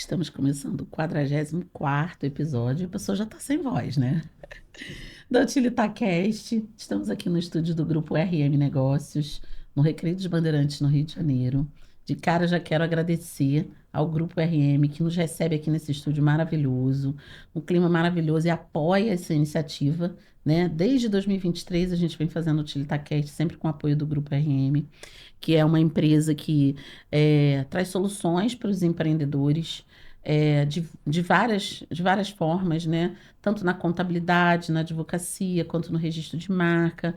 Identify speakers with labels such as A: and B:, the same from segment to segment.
A: Estamos começando o 44º episódio. A pessoa já está sem voz, né? Da UtilitaCast. Estamos aqui no estúdio do Grupo RM Negócios, no Recreio dos Bandeirantes, no Rio de Janeiro. De cara, já quero agradecer ao Grupo RM, que nos recebe aqui nesse estúdio maravilhoso, um clima maravilhoso e apoia essa iniciativa, né? Desde 2023, a gente vem fazendo o UtilitaCast, sempre com o apoio do Grupo RM, que é uma empresa que traz soluções para os empreendedores de várias formas, né? Tanto na contabilidade, na advocacia, quanto no registro de marca,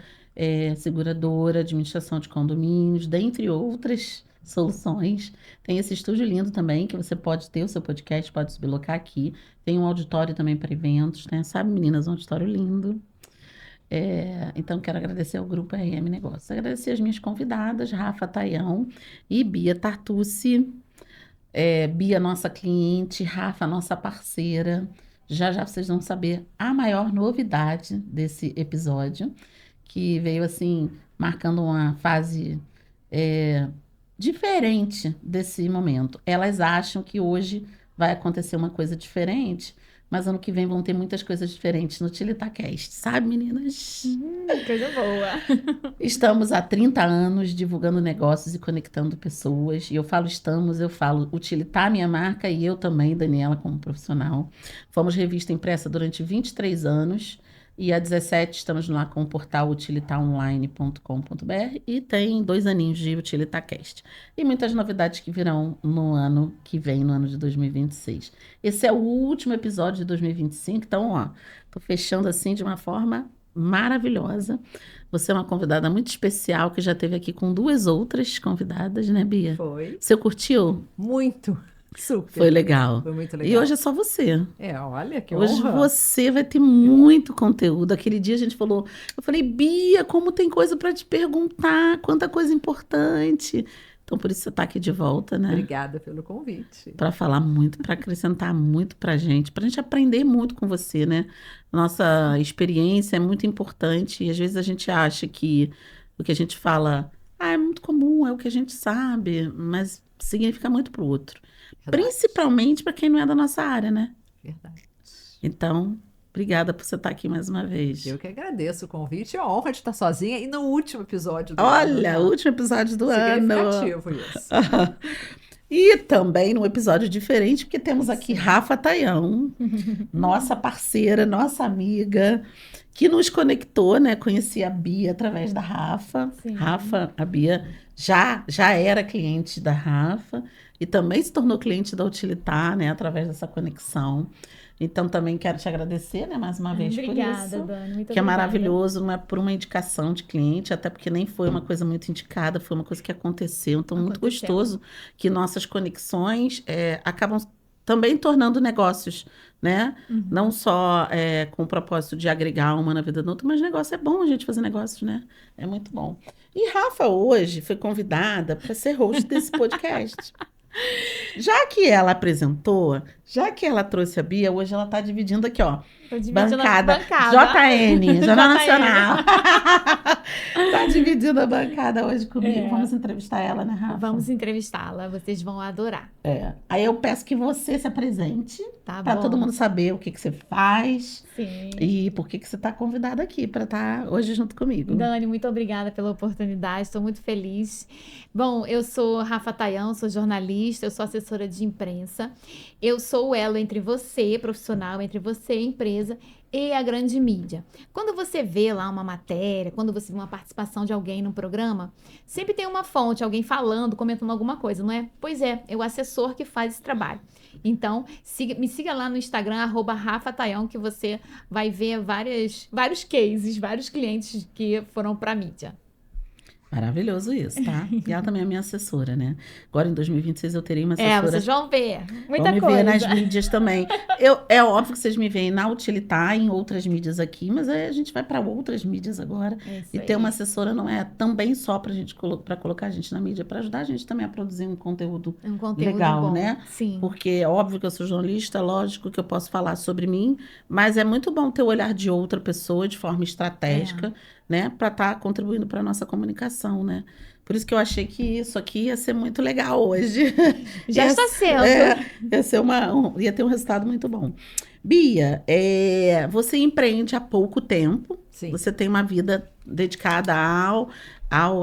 A: seguradora, administração de condomínios, dentre outras soluções. Tem esse estúdio lindo também, que você pode ter o seu podcast, pode se locar aqui. Tem um auditório também para eventos, né? Sabe, meninas, um auditório lindo. Então, quero agradecer ao Grupo RM Negócios. Agradecer as minhas convidadas, Rafa Taião e Bia Tartucci. Bia, nossa cliente, Rafa, nossa parceira. Já já vocês vão saber a maior novidade desse episódio, que veio assim, marcando uma fase diferente desse momento. Elas acham que hoje vai acontecer uma coisa diferente, mas ano que vem vão ter muitas coisas diferentes no UtilitaCast, sabe, meninas?
B: Coisa boa.
A: Estamos há 30 anos divulgando negócios e conectando pessoas. E eu falo estamos, eu falo Utilitar, minha marca, e eu também, Daniela, como profissional. Fomos revista impressa durante 23 anos. E há 17 estamos lá com o portal utilitaonline.com.br e tem 2 aninhos de UtilitaCast. E muitas novidades que virão no ano que vem, no ano de 2026. Esse é o último episódio de 2025, então, ó, tô fechando assim de uma forma maravilhosa. Você é uma convidada muito especial que já esteve aqui com 2 outras convidadas, né, Bia?
B: Foi.
A: Você curtiu?
B: Muito. Super.
A: Foi legal.
B: Foi muito
A: E
B: legal.
A: hoje é só você.
B: Olha que
A: Hoje
B: honra.
A: você vai ter muito conteúdo. Aquele dia a gente falou, eu falei, Bia, como tem coisa para te perguntar, quanta coisa importante. Então, por isso você está aqui de volta, né?
B: Obrigada pelo convite.
A: Para falar muito, para acrescentar muito para a gente aprender muito com você, né? Nossa experiência é muito importante e às vezes a gente acha que o que a gente fala, é muito comum, é o que a gente sabe, mas significa muito para o outro.
B: Verdade.
A: Principalmente para quem não é da nossa área, né?
B: Verdade.
A: Então, obrigada por você estar aqui mais uma vez.
B: Eu que agradeço o convite. É uma honra de estar sozinha e no último episódio do ano.
A: Olha,
B: Né?
A: o último episódio do ano.
B: Significativo isso.
A: E também num episódio diferente, porque temos aqui Rafa Taião, nossa parceira, nossa amiga, que nos conectou, né? Conheci a Bia através da Rafa.
C: Sim.
A: Rafa, a Bia já era cliente da Rafa e também se tornou cliente da Utilitar, né? Através dessa conexão. Então, também quero te agradecer, né, mais uma vez por
C: Obrigada,
A: isso.
C: Dani. Muito
A: Que é
C: obrigada.
A: maravilhoso, não é por uma indicação de cliente, até porque nem foi uma coisa muito indicada, foi uma coisa que aconteceu. Então, muito
C: Aconteceu.
A: gostoso que nossas conexões acabam também tornando negócios, né?
C: Uhum.
A: Não só com o propósito de agregar uma na vida da outra, mas negócio é bom a gente fazer negócios, né? É muito bom. E Rafa hoje foi convidada para ser host desse podcast. Já que ela apresentou, já que ela trouxe a Bia, hoje ela está dividindo aqui, ó.
C: Tô dividindo a
A: Bancada.
C: bancada.
A: JN, Jornal
C: JN.
A: Nacional. Tá dividindo a bancada hoje comigo.
C: É.
A: Vamos entrevistar ela, né, Rafa?
C: Vamos entrevistá-la, vocês vão adorar.
A: Aí eu peço que você se apresente,
C: Tá
A: para
C: bom?
A: todo mundo saber o que você faz
C: Sim.
A: e por que você está convidada aqui para estar hoje junto comigo.
C: Dani, muito obrigada pela oportunidade, estou muito feliz. Bom, eu sou Rafa Taião, sou jornalista, eu sou assessora de imprensa. Eu sou o elo entre você, profissional, entre você, empresa, e a grande mídia. Quando você vê lá uma matéria, quando você vê uma participação de alguém num programa, sempre tem uma fonte, alguém falando, comentando alguma coisa, não é? Pois é o assessor que faz esse trabalho. Então, me siga lá no Instagram, @Rafa Taião, que você vai ver vários cases, vários clientes que foram para a mídia.
A: Maravilhoso isso, tá? E ela também é minha assessora, né? Agora, em 2026, eu terei uma assessora.
C: Vocês vão ver muita
A: Vão me
C: coisa.
A: ver nas mídias também. É óbvio que vocês me veem na Utilitar, em outras mídias aqui, mas aí a gente vai para outras mídias agora.
C: É isso
A: E
C: aí.
A: ter uma assessora não é também só para colocar a gente na mídia, para ajudar a gente também a produzir um conteúdo
C: É um conteúdo
A: legal,
C: bom.
A: né?
C: Sim.
A: Porque é óbvio que eu sou jornalista, lógico que eu posso falar sobre mim, mas é muito bom ter o olhar de outra pessoa de forma estratégica, né? Para estar contribuindo para a nossa comunicação, né? Por isso que eu achei que isso aqui ia ser muito legal hoje.
C: Já
A: Ia,
C: está sendo.
A: ia ser ia ter um resultado muito bom. Bia, você empreende há pouco tempo,
B: Sim,
A: você tem uma vida dedicada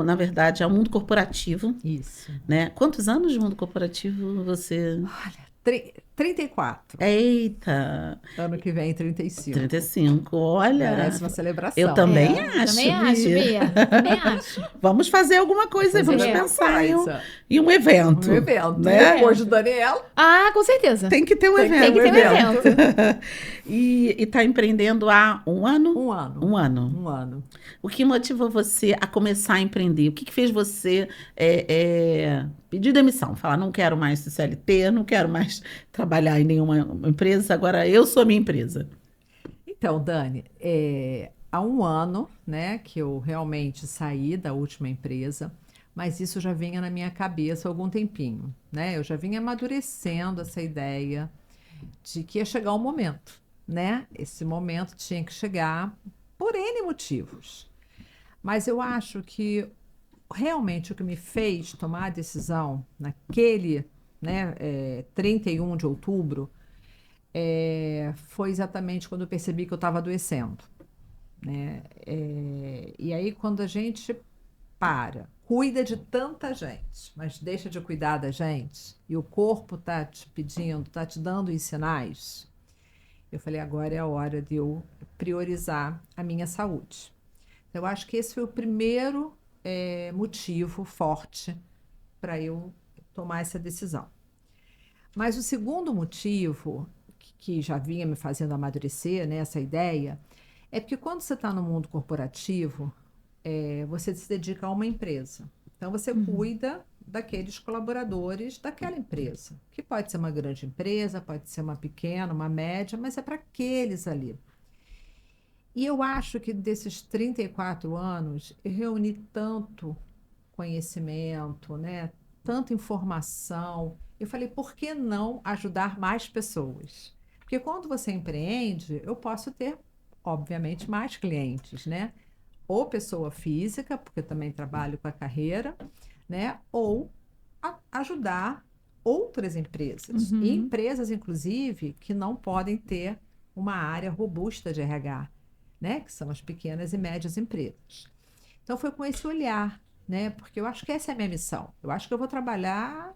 A: na verdade, ao mundo corporativo,
B: isso.
A: né? Quantos anos de mundo corporativo você...
B: Olha, 34.
A: Eita,
B: Ano que vem, 35.
A: 35, olha,
B: Merece uma
A: eu
B: celebração,
A: também
B: né?
A: acho,
C: Também acho,
A: Bia.
C: Bia. Também acho.
A: Vamos fazer alguma coisa aí, vamos
B: Fazer alguma
A: pensar
B: coisa.
A: em um evento,
B: Um evento.
A: né?
B: Depois do Daniel,
C: Ah, com certeza.
A: Tem que ter um
B: Tem que
A: evento.
C: Tem que ter um evento.
A: E tá empreendendo há um ano?
B: um ano.
A: Um ano.
B: Um ano.
A: O que motivou você a começar a empreender? O que fez você pedir demissão? Falar, não quero mais ser CLT, não quero mais trabalhar em nenhuma empresa, agora eu sou a minha empresa.
B: Então, Dani, há um ano, né, que eu realmente saí da última empresa, mas isso já vinha na minha cabeça há algum tempinho, né? Eu já vinha amadurecendo essa ideia de que ia chegar um momento, né? Esse momento tinha que chegar por N motivos. Mas eu acho que realmente o que me fez tomar a decisão naquele, né, 31 de outubro, foi exatamente quando eu percebi que eu estava adoecendo, né? E aí, quando a gente cuida de tanta gente, mas deixa de cuidar da gente, e o corpo está te pedindo, está te dando os sinais, eu falei, agora é a hora de eu priorizar a minha saúde. Eu acho que esse foi o primeiro motivo forte para eu tomar essa decisão. Mas o segundo motivo, que já vinha me fazendo amadurecer, né, essa ideia, é porque quando você está no mundo corporativo, você se dedica a uma empresa. Então, você cuida daqueles colaboradores daquela empresa, que pode ser uma grande empresa, pode ser uma pequena, uma média, mas é para aqueles ali. E eu acho que desses 34 anos, eu reuni tanto conhecimento, né? Tanta informação. Eu falei, por que não ajudar mais pessoas? Porque quando você empreende, eu posso ter, obviamente, mais clientes, né? Ou pessoa física, porque eu também trabalho com a carreira, né? Ou ajudar outras empresas. E empresas, inclusive, que não podem ter uma área robusta de RH, né? Que são as pequenas e médias empresas. Então, foi com esse olhar, né? Porque eu acho que essa é a minha missão. Eu acho que eu vou trabalhar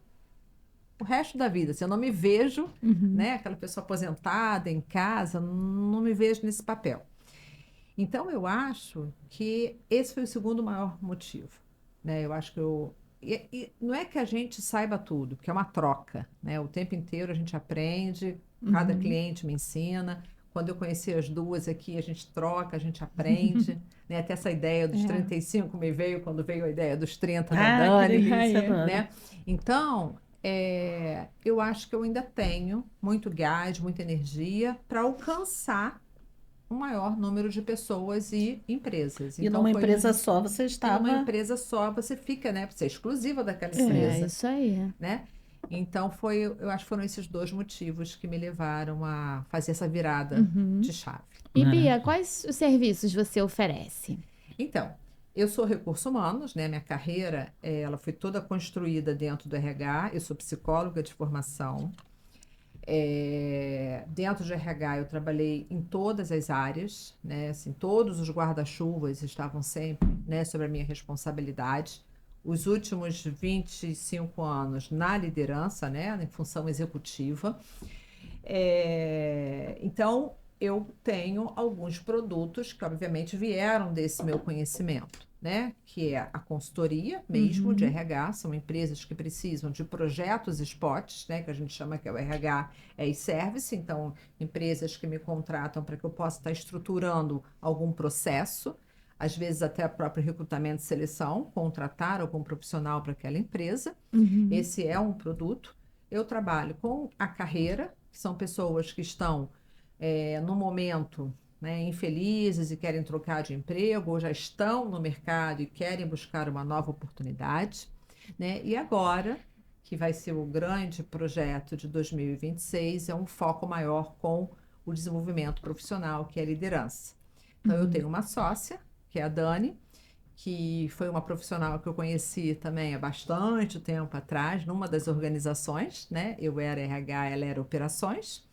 B: o resto da vida. Se eu não me vejo, né? Aquela pessoa aposentada em casa, não me vejo nesse papel. Então, eu acho que esse foi o segundo maior motivo, né? Eu acho que e não é que a gente saiba tudo, porque é uma troca, né? O tempo inteiro a gente aprende, cada cliente me ensina. Quando eu conheci as duas aqui, a gente troca, a gente aprende, né? Até essa ideia dos 35 me veio quando veio a ideia dos 30 da
A: Que
B: Dani,
A: delícia, adoro.
B: né? Então, eu acho que eu ainda tenho muito gás, muita energia para alcançar um maior número de pessoas e empresas.
A: E
B: Então,
A: numa
B: foi
A: empresa só você
B: numa
A: estava...
B: empresa só, você fica, né? Você é exclusiva daquela
C: É,
B: empresa,
C: isso aí.
B: né? Então, eu acho que foram esses dois motivos que me levaram a fazer essa virada de chave.
C: E Bia, quais os serviços você oferece?
B: Então, eu sou recursos humanos, né? Minha carreira, ela foi toda construída dentro do RH. Eu sou psicóloga de formação. Dentro de RH, eu trabalhei em todas as áreas, né? Assim, todos os guarda-chuvas estavam sempre, né, sobre a minha responsabilidade. Os últimos 25 anos na liderança, né, em função executiva. Então, eu tenho alguns produtos que, obviamente, vieram desse meu conhecimento, né? Que é a consultoria mesmo de RH, são empresas que precisam de projetos spots, né? Que a gente chama que é o RH e-service, então, empresas que me contratam para que eu possa estar estruturando algum processo, às vezes até o próprio recrutamento e seleção, contratar algum profissional para aquela empresa. Esse é um produto. Eu trabalho com a carreira, que são pessoas que estão no momento, né, infelizes e querem trocar de emprego, ou já estão no mercado e querem buscar uma nova oportunidade, né? E agora, que vai ser o grande projeto de 2026, é um foco maior com o desenvolvimento profissional, que é a liderança. Então, eu tenho uma sócia, que é a Dani, que foi uma profissional que eu conheci também há bastante tempo atrás, numa das organizações, né? Eu era RH, ela era operações.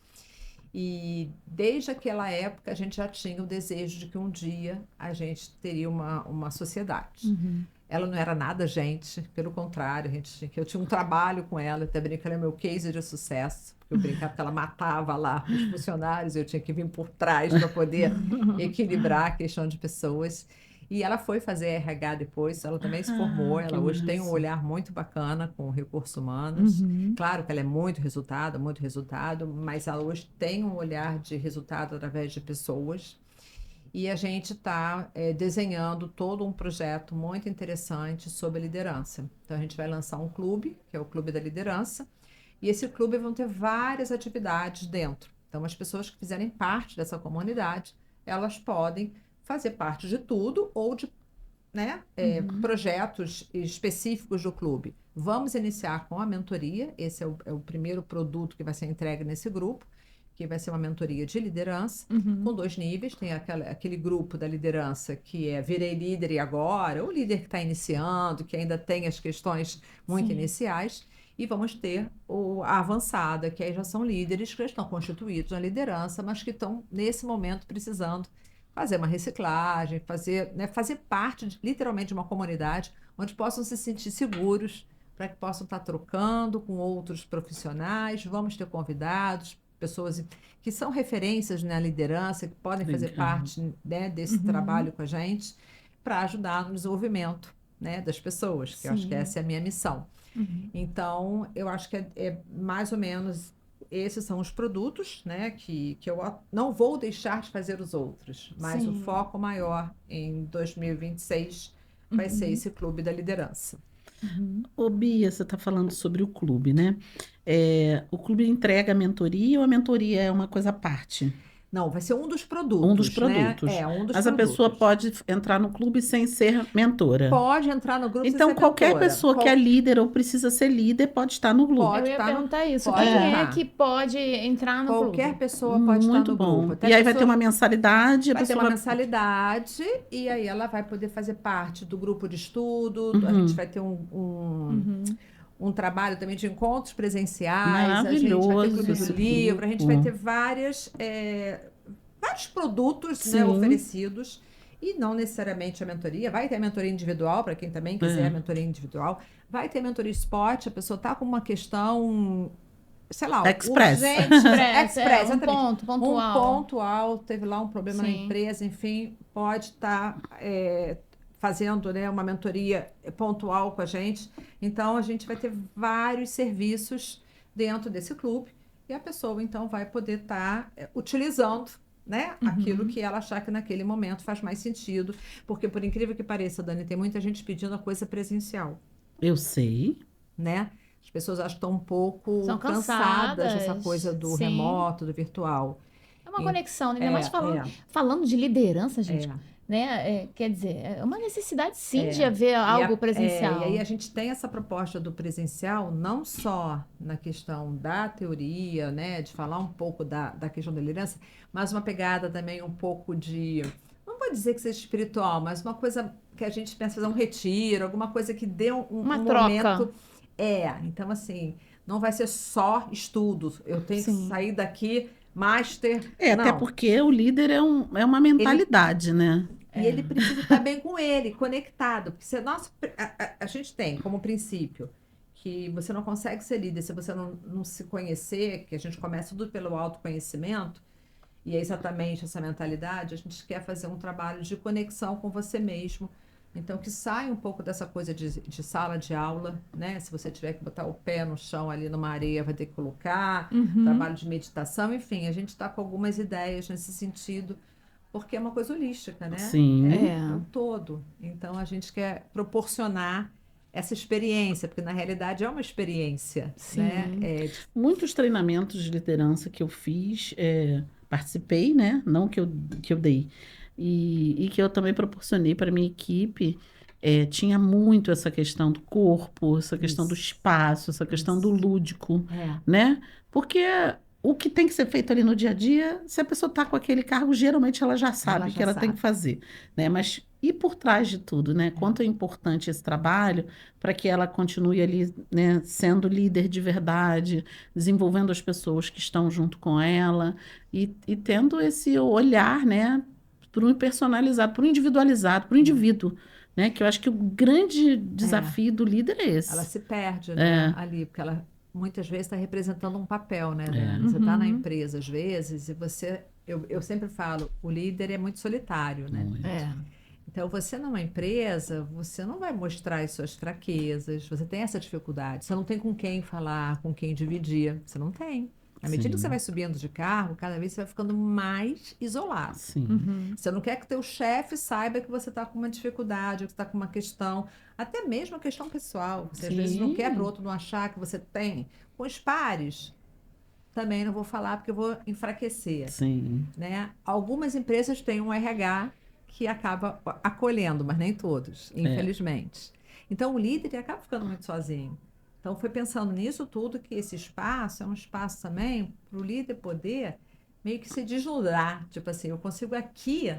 B: E desde aquela época a gente já tinha o desejo de que um dia a gente teria uma sociedade. Ela não era nada gente, pelo contrário, eu tinha um trabalho com ela, até brinco, ela é meu case de sucesso, porque eu brincava que ela matava lá os funcionários, eu tinha que vir por trás para poder equilibrar a questão de pessoas. E ela foi fazer RH depois, ela também se formou,
A: que
B: ela hoje tem um
A: massa.
B: olhar muito bacana com recursos humanos. Claro que ela é muito resultado, mas ela hoje tem um olhar de resultado através de pessoas. E a gente está desenhando todo um projeto muito interessante sobre liderança. Então, a gente vai lançar um clube, que é o Clube da Liderança, e esse clube vão ter várias atividades dentro. Então, as pessoas que fizerem parte dessa comunidade, elas podem fazer parte de tudo ou de, né, projetos específicos do clube. Vamos iniciar com a mentoria, esse é o primeiro produto que vai ser entregue nesse grupo, que vai ser uma mentoria de liderança, com 2 níveis. Tem aquele grupo da liderança que é virei líder e agora, o líder que está iniciando, que ainda tem as questões muito iniciais, e vamos ter a avançada, que aí já são líderes que já estão constituídos na liderança, mas que estão, nesse momento, precisando fazer uma reciclagem, fazer parte, literalmente, de uma comunidade onde possam se sentir seguros, para que possam estar trocando com outros profissionais. Vamos ter convidados, pessoas que são referências na liderança, que podem fazer parte, né, desse trabalho com a gente, para ajudar no desenvolvimento, né, das pessoas, que eu acho que essa é a minha missão. Então, eu acho que é mais ou menos esses são os produtos, né, que eu não vou deixar de fazer os outros, mas o foco maior em 2026 vai ser esse Clube da Liderança.
A: Ô, Bia, você está falando sobre o clube, né? O clube entrega a mentoria ou a mentoria é uma coisa à parte?
B: Não, vai ser um dos produtos,
A: Um dos
B: né?
A: produtos.
B: Um dos
A: Mas a pessoa
B: produtos.
A: pode entrar no clube sem ser mentora.
B: Pode entrar no grupo sem
A: Então,
B: ser
A: qualquer
B: mentora.
A: pessoa que é líder ou precisa ser líder pode estar no clube.
B: Pode
C: Eu ia
B: estar no-
C: perguntar isso.
B: pode
C: Quem é
B: estar.
C: que pode entrar no
B: Qualquer
C: clube?
B: pessoa pode estar
A: Muito
B: no
A: bom.
B: grupo. Até
A: E aí
B: a
A: vai ter
B: pessoa
A: uma mensalidade, a
B: vai ter
A: pessoa
B: uma
A: vai...
B: mensalidade e aí ela vai poder fazer parte do grupo de estudo. A gente vai ter um trabalho também de encontros presenciais. A gente vai ter
A: Maravilhoso
B: clube do
A: esse
B: livro. A gente vai
A: grupo.
B: ter vários produtos, né,
A: Sim.
B: oferecidos. E não necessariamente a mentoria. Vai ter a mentoria individual, para quem também quiser a mentoria individual. Vai ter a mentoria spot. A pessoa está com uma questão, sei lá,
A: Express.
B: urgente.
C: Express,
B: exatamente.
C: ponto pontual.
B: Um pontual, teve lá um problema na
C: Sim.
B: empresa, enfim, pode estar fazendo, né, uma mentoria pontual com a gente. Então, a gente vai ter vários serviços dentro desse clube e a pessoa, então, vai poder estar utilizando, né, aquilo que ela achar que naquele momento faz mais sentido. Porque, por incrível que pareça, Dani, tem muita gente pedindo a coisa presencial,
A: Eu sei.
B: né? As pessoas acham que estão um pouco
C: São
B: cansadas dessa
C: cansadas.
B: coisa do
C: Sim.
B: remoto, do virtual.
C: É uma
B: E-
C: conexão, né? Ainda mais
B: é.
C: falando de liderança, gente.
B: É.
C: Né? Quer dizer, é uma necessidade sim
B: É.
C: de haver algo presencial.
B: E aí a gente tem essa proposta do presencial, não só na questão da teoria, né, de falar um pouco da questão da liderança, mas uma pegada também um pouco de, não vou dizer que seja espiritual, mas uma coisa que a gente pensa fazer um retiro, alguma coisa que dê
C: Uma
B: um
C: troca.
B: momento. Então assim, não vai ser só estudo. Eu tenho
C: Sim.
B: que sair daqui, master.
A: Até
B: Não.
A: porque o líder é uma mentalidade, né?
B: E ele precisa estar bem com ele, conectado. Porque a gente tem como princípio que você não consegue ser líder se você não se conhecer, que a gente começa tudo pelo autoconhecimento, e é exatamente essa mentalidade, a gente quer fazer um trabalho de conexão com você mesmo. Então, que saia um pouco dessa coisa de sala de aula, né? Se você tiver que botar o pé no chão ali numa areia, vai ter que colocar, trabalho de meditação, enfim, a gente está com algumas ideias nesse sentido, porque é uma coisa holística, né?
A: Sim.
C: É.
B: Um todo. Então, a gente quer proporcionar essa experiência, porque na realidade é uma experiência,
C: Sim.
B: né?
A: Muitos treinamentos de liderança que eu fiz, participei, né? Não que eu dei. E que eu também proporcionei para minha equipe, tinha muito essa questão do corpo, essa questão do
B: Isso.
A: espaço, essa questão do lúdico,
B: É.
A: né? Porque o que tem que ser feito ali no dia a dia, se a pessoa está com aquele cargo, geralmente ela já sabe o
B: já
A: que ela tem
B: sabe.
A: que fazer, né? Mas e por trás de tudo, né? Quanto é importante esse trabalho para que ela continue ali, né, sendo líder de verdade, desenvolvendo as pessoas que estão junto com ela e tendo esse olhar, né, para o personalizado, para o individualizado, para o indivíduo, né? Que eu acho que o grande desafio do líder é
B: Ela
A: esse.
B: se perde, né, ali, porque ela muitas vezes está representando um papel, né, Dani? Você está na empresa, às vezes, e você... Eu sempre falo, o líder é muito solitário, né?
A: Muito.
B: Então, você numa empresa, você não vai mostrar as suas fraquezas, você tem essa dificuldade, você não tem com quem falar, com quem dividir, você não tem. À medida que
A: Sim.
B: você vai subindo de cargo, cada vez você vai ficando mais isolado.
A: Sim.
B: Você não quer que teu chefe saiba que você está com uma dificuldade, que você está com uma questão, até mesmo a questão pessoal. Você às vezes não
A: Sim.
B: quer para o outro não achar que você tem. Com os pares, também não vou falar porque eu vou enfraquecer,
A: Sim.
B: né? Algumas empresas têm um RH que acaba acolhendo, mas nem todos, infelizmente. Então o líder ele acaba ficando muito sozinho. Então foi pensando nisso tudo que esse espaço é um espaço também para o líder poder meio que se desnudar. Tipo assim, eu consigo aqui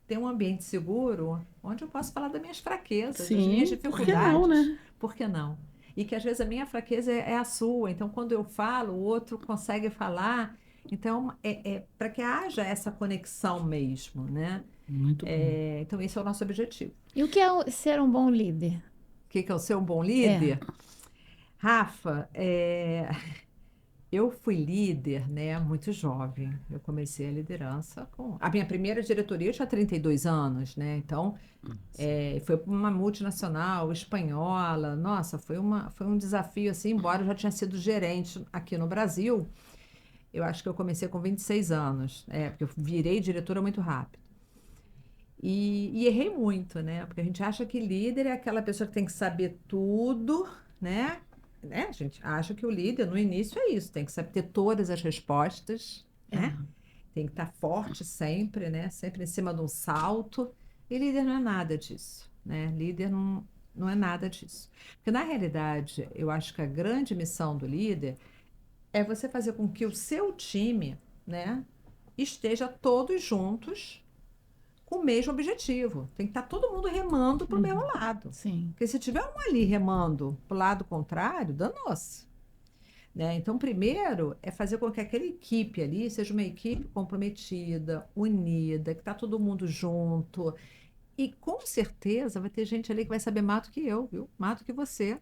B: ter um ambiente seguro onde eu posso falar das minhas fraquezas, das minhas
A: Sim, por que
B: dificuldades.
A: não, né?
B: Por que não? E que às vezes a minha fraqueza é a sua. Então, quando eu falo, o outro consegue falar. Então, é para que haja essa conexão mesmo, né?
A: Muito bom.
B: Então, esse é o nosso objetivo.
C: E o que é ser um bom líder?
B: O que é o ser um bom líder? Rafa, eu fui líder, né, muito jovem. Eu comecei a liderança com... A minha primeira diretoria eu tinha 32 anos, né? Então, foi para uma multinacional espanhola. Nossa, foi um desafio, assim, embora eu já tinha sido gerente aqui no Brasil. Eu acho que eu comecei com 26 anos, porque eu virei diretora muito rápido. E errei muito, né? Porque a gente acha que líder é aquela pessoa que tem que saber tudo, né? A gente acha que o líder, no início, é isso. Tem que saber ter todas as respostas, né? Tem que estar forte sempre, né? Sempre em cima de um salto. E líder não é nada disso, né? Líder não é nada disso. Porque, na realidade, eu acho que a grande missão do líder é você fazer com que o seu time, né, esteja todos juntos com o mesmo objetivo. Tem que estar todo mundo remando para o mesmo lado.
C: Sim.
B: Porque se tiver um ali remando para o lado contrário, danou-se. Né? Então, primeiro é fazer com que aquela equipe ali seja uma equipe comprometida, unida, que está todo mundo junto. E com certeza vai ter gente ali que vai saber mais do que eu, viu? Mais do que você.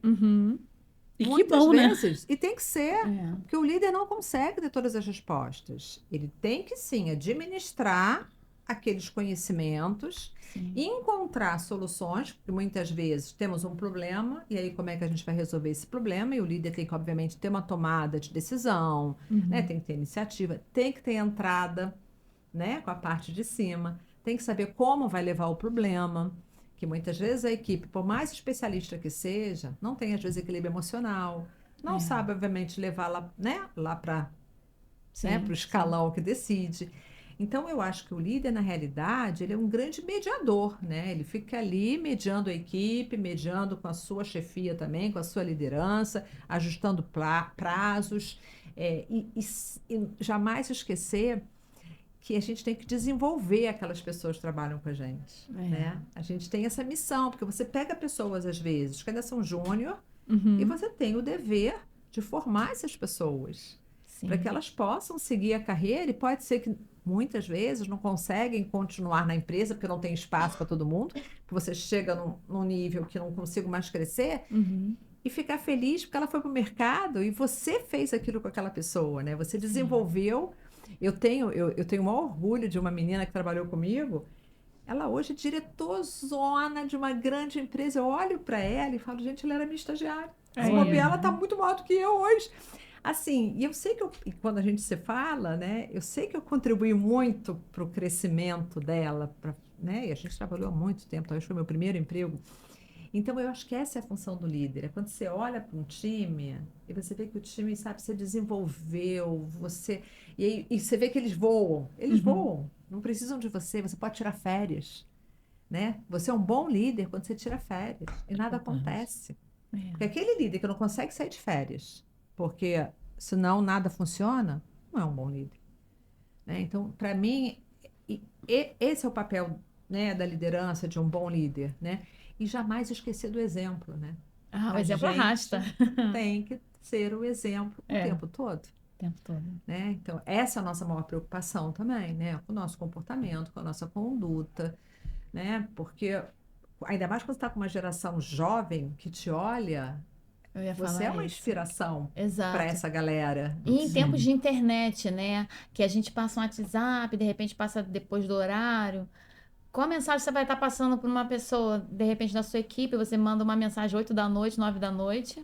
A: E que
B: Muitas
A: bom, né?
B: vezes. E tem que ser. Porque o líder não consegue ter todas as respostas. Ele tem que, sim, administrar aqueles conhecimentos e encontrar soluções, porque muitas vezes temos um problema, e aí como é que a gente vai resolver esse problema? E o líder tem que, obviamente, ter uma tomada de decisão, né? Tem que ter iniciativa, tem que ter entrada, né? Com a parte de cima, tem que saber como vai levar o problema, que muitas vezes a equipe, por mais especialista que seja, não tem, às vezes, equilíbrio emocional, não sabe, obviamente, levar lá para o escalão que decide. Então, eu acho que o líder, na realidade, ele é um grande mediador, né? Ele fica ali mediando a equipe, mediando com a sua chefia também, com a sua liderança, ajustando prazos, e jamais esquecer que a gente tem que desenvolver aquelas pessoas que trabalham com a gente, né? A gente tem essa missão, porque você pega pessoas, às vezes, que ainda são júnior, e você tem o dever de formar essas pessoas, para que elas possam seguir a carreira, e pode ser que muitas vezes não conseguem continuar na empresa porque não tem espaço para todo mundo, que você chega num nível que não consigo mais crescer, e ficar feliz porque ela foi para o mercado e você fez aquilo com aquela pessoa, né? Você desenvolveu. Eu tenho o maior orgulho de uma menina que trabalhou comigo. Ela hoje é diretorzona de uma grande empresa. Eu olho para ela e falo, gente, ela era minha estagiária. Se bobear, ela está muito maior do que eu hoje. Assim, e eu sei que quando a gente se fala, né, eu sei que eu contribuí muito para o crescimento dela, né, e a gente trabalhou há muito tempo, talvez foi meu primeiro emprego. Então, eu acho que essa é a função do líder, é quando você olha para um time e você vê que o time, sabe, você desenvolveu, e você vê que eles voam, não precisam de você pode tirar férias, né? Você é um bom líder quando você tira férias e nada acontece. Porque aquele líder que não consegue sair de férias, porque senão nada funciona, não é um bom líder. Né? Então, para mim, esse é o papel, né, da liderança, de um bom líder. Né? E jamais esquecer do exemplo. Né?
C: Ah, o
B: A
C: exemplo
B: gente
C: arrasta.
B: tem que ser o exemplo o tempo todo.
C: O tempo todo.
B: Né? Então, essa é a nossa maior preocupação também, né? Com o nosso comportamento, com a nossa conduta, né? Porque, ainda mais quando você está com uma geração jovem que te olha,
C: Eu ia
B: você
C: falar
B: é uma
C: isso.
B: inspiração para
C: Exato.
B: essa galera.
C: E em
A: Sim.
C: tempos de internet, né? Que a gente passa um WhatsApp, de repente passa depois do horário. Qual a mensagem você vai estar passando para uma pessoa, de repente, da sua equipe? Você manda uma mensagem 8 da noite, 9 da noite,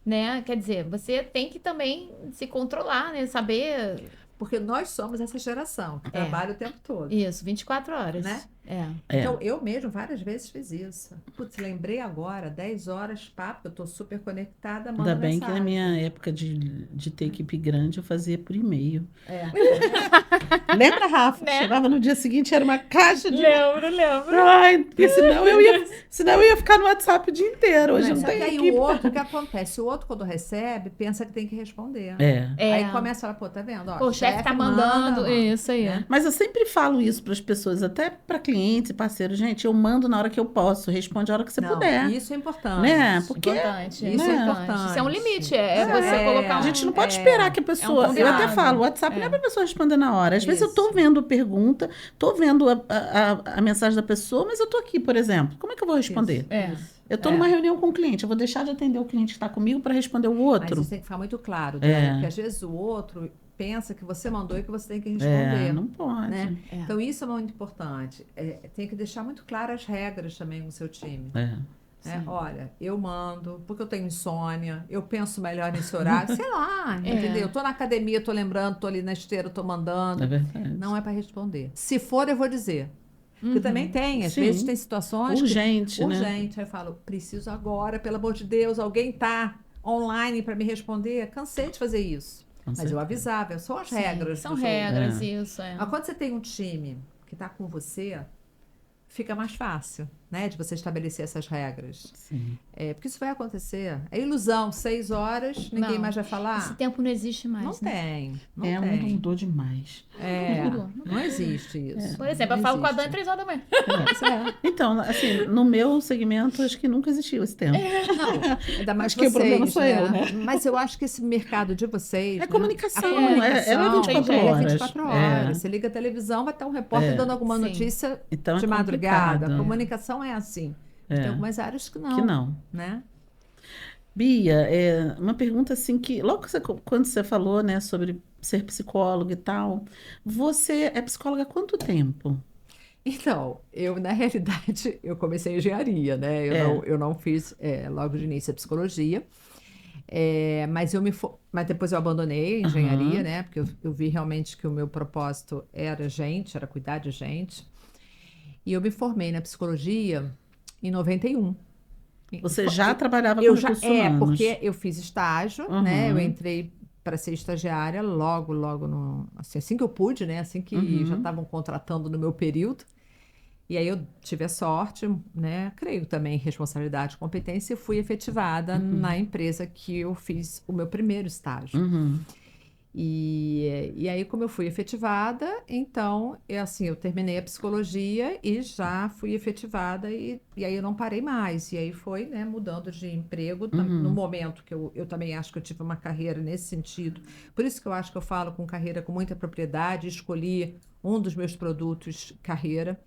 C: né? Quer dizer, você tem que também se controlar, né? Saber
B: Porque nós somos essa geração que trabalha o tempo todo.
C: isso, 24 horas.
B: Né?
C: É.
B: Então, eu mesmo várias vezes fiz isso. Putz, lembrei agora, 10 horas, papo, eu estou super conectada, mando
A: Ainda bem que
B: mensagem.
A: na minha época de ter equipe grande, eu fazia por e-mail. Lembra, Rafa?
C: Né?
A: Chegava no dia seguinte, era uma caixa de...
C: Lembro.
A: Ai, porque senão eu ia ficar no WhatsApp o dia inteiro. Hoje eu não
B: Só que
A: tenho
B: aí
A: equipe.
B: o outro, o que acontece? O outro, quando recebe, pensa que tem que responder. Aí começa a falar, pô, tá vendo? Ó,
C: Pô, o chefe tá mandando.
B: manda,
C: Isso aí.
B: né?
A: Mas eu sempre falo isso para as pessoas, até para clientes e parceiros. Gente, eu mando na hora que eu posso, responde a hora que você
B: Não,
A: puder.
B: isso é importante.
A: Né? Porque
C: Importante.
B: Isso
A: é
B: importante.
C: Isso é um limite. É você colocar
A: a
C: um.
A: gente não pode esperar que a pessoa. Eu até
C: combinado.
A: falo, o WhatsApp não é para a pessoa responder na hora. Às vezes eu tô
B: Isso.
A: vendo a pergunta, tô vendo a mensagem da pessoa, mas eu tô aqui, por exemplo. Como é que eu vou responder?
B: Isso.
C: É.
A: Eu tô numa reunião com o cliente, eu vou deixar de atender o cliente que está comigo para responder o
B: Mas
A: outro?
B: isso tem que ficar muito claro, Dani, porque às vezes o outro pensa que você mandou e que você tem que responder.
A: Não pode.
B: Né?
C: É.
B: Então, isso é muito importante. Tem que deixar muito claras as regras também com o seu time.
A: É.
B: Né? Olha, eu mando, porque eu tenho insônia, eu penso melhor nesse horário, sei lá, entendeu? Eu tô na academia, tô lembrando, tô ali na esteira, tô mandando.
A: É verdade.
B: Não é para responder. Se for, eu vou dizer. Porque também tem, às vezes tem situações
A: urgente,
B: que...
A: né?
B: Urgente. Aí eu falo, preciso agora, pelo amor de Deus, alguém tá online para me responder. Cansei de fazer isso. Mas eu avisava, são as regras
C: São
B: do jogo.
C: regras, isso. É.
B: Mas quando você tem um time que tá com você, fica mais fácil, né? De você estabelecer essas regras.
A: Sim.
B: Porque isso vai acontecer. É ilusão, 6 horas, ninguém
C: Não,
B: mais vai falar.
C: Esse tempo não existe mais.
B: Não
C: né?
B: tem. Não
A: O mundo
B: tem.
A: mudou demais.
B: Não existe isso.
C: Por exemplo, eu
B: Não
C: falo com a
B: existe.
C: Dani 3 horas da manhã.
A: Então, assim, no meu segmento, acho que nunca existiu esse tempo.
B: Não, ainda mais
A: Acho que o problema
B: vocês,
A: sou eu, né?
B: Mas eu acho que esse mercado de vocês...
A: É
B: né?
A: comunicação,
B: A comunicação,
A: ela é 24
B: ela
A: horas.
B: É 24 horas. Você liga a televisão, vai estar um repórter dando alguma
C: Sim.
B: notícia
A: Então,
B: de
A: é
B: madrugada.
A: complicado.
B: A comunicação é assim. Tem algumas áreas que não.
A: Que não.
B: Né?
A: Bia, uma pergunta assim que, logo quando você falou, né, sobre ser psicóloga e tal, você é psicóloga há quanto tempo?
B: Então, na realidade, eu comecei engenharia, né? Eu não fiz logo de início a psicologia, mas depois eu abandonei a engenharia, né? Porque eu vi realmente que o meu propósito era cuidar de gente. E eu me formei na psicologia em 91.
A: Você já trabalhava com recursos humanos?
B: Porque eu fiz estágio, né? Eu entrei para ser estagiária logo assim que eu pude, né? Assim que já estavam contratando no meu período. E aí eu tive a sorte, né? Creio também em responsabilidade e competência e fui efetivada na empresa que eu fiz o meu primeiro estágio. E aí, como eu fui efetivada, então, eu terminei a psicologia e já fui efetivada e aí eu não parei mais. E aí foi, né, mudando de emprego no momento que eu também acho que eu tive uma carreira nesse sentido. Por isso que eu acho que eu falo com carreira com muita propriedade, escolhi um dos meus produtos carreira,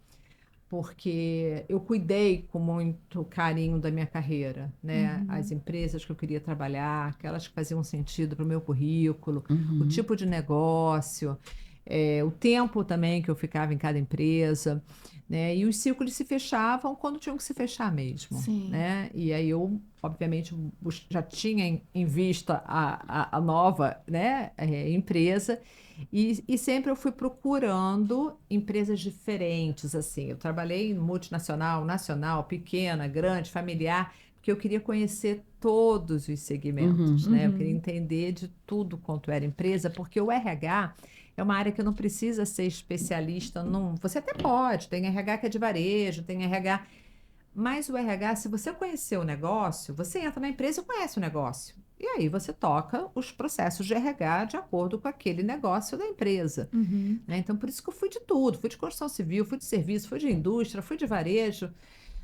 B: porque eu cuidei com muito carinho da minha carreira, né? As empresas que eu queria trabalhar, aquelas que faziam sentido para o meu currículo, o tipo de negócio, o tempo também que eu ficava em cada empresa, né? E os ciclos se fechavam quando tinham que se fechar mesmo,
C: Sim.
B: né? E aí eu, obviamente, já tinha em vista a nova, né, empresa. E sempre eu fui procurando empresas diferentes, assim. Eu trabalhei em multinacional, nacional, pequena, grande, familiar, porque eu queria conhecer todos os segmentos, né? Eu queria entender de tudo quanto era empresa, porque o RH é uma área que não precisa ser especialista num... Você até pode, tem RH que é de varejo, tem RH... Mas o RH, se você conhecer o negócio, você entra na empresa e conhece o negócio. E aí você toca os processos de RH de acordo com aquele negócio da empresa,
C: Uhum.
B: né? Então, por isso que eu fui de tudo. Fui de construção civil, fui de serviço, fui de indústria, fui de varejo,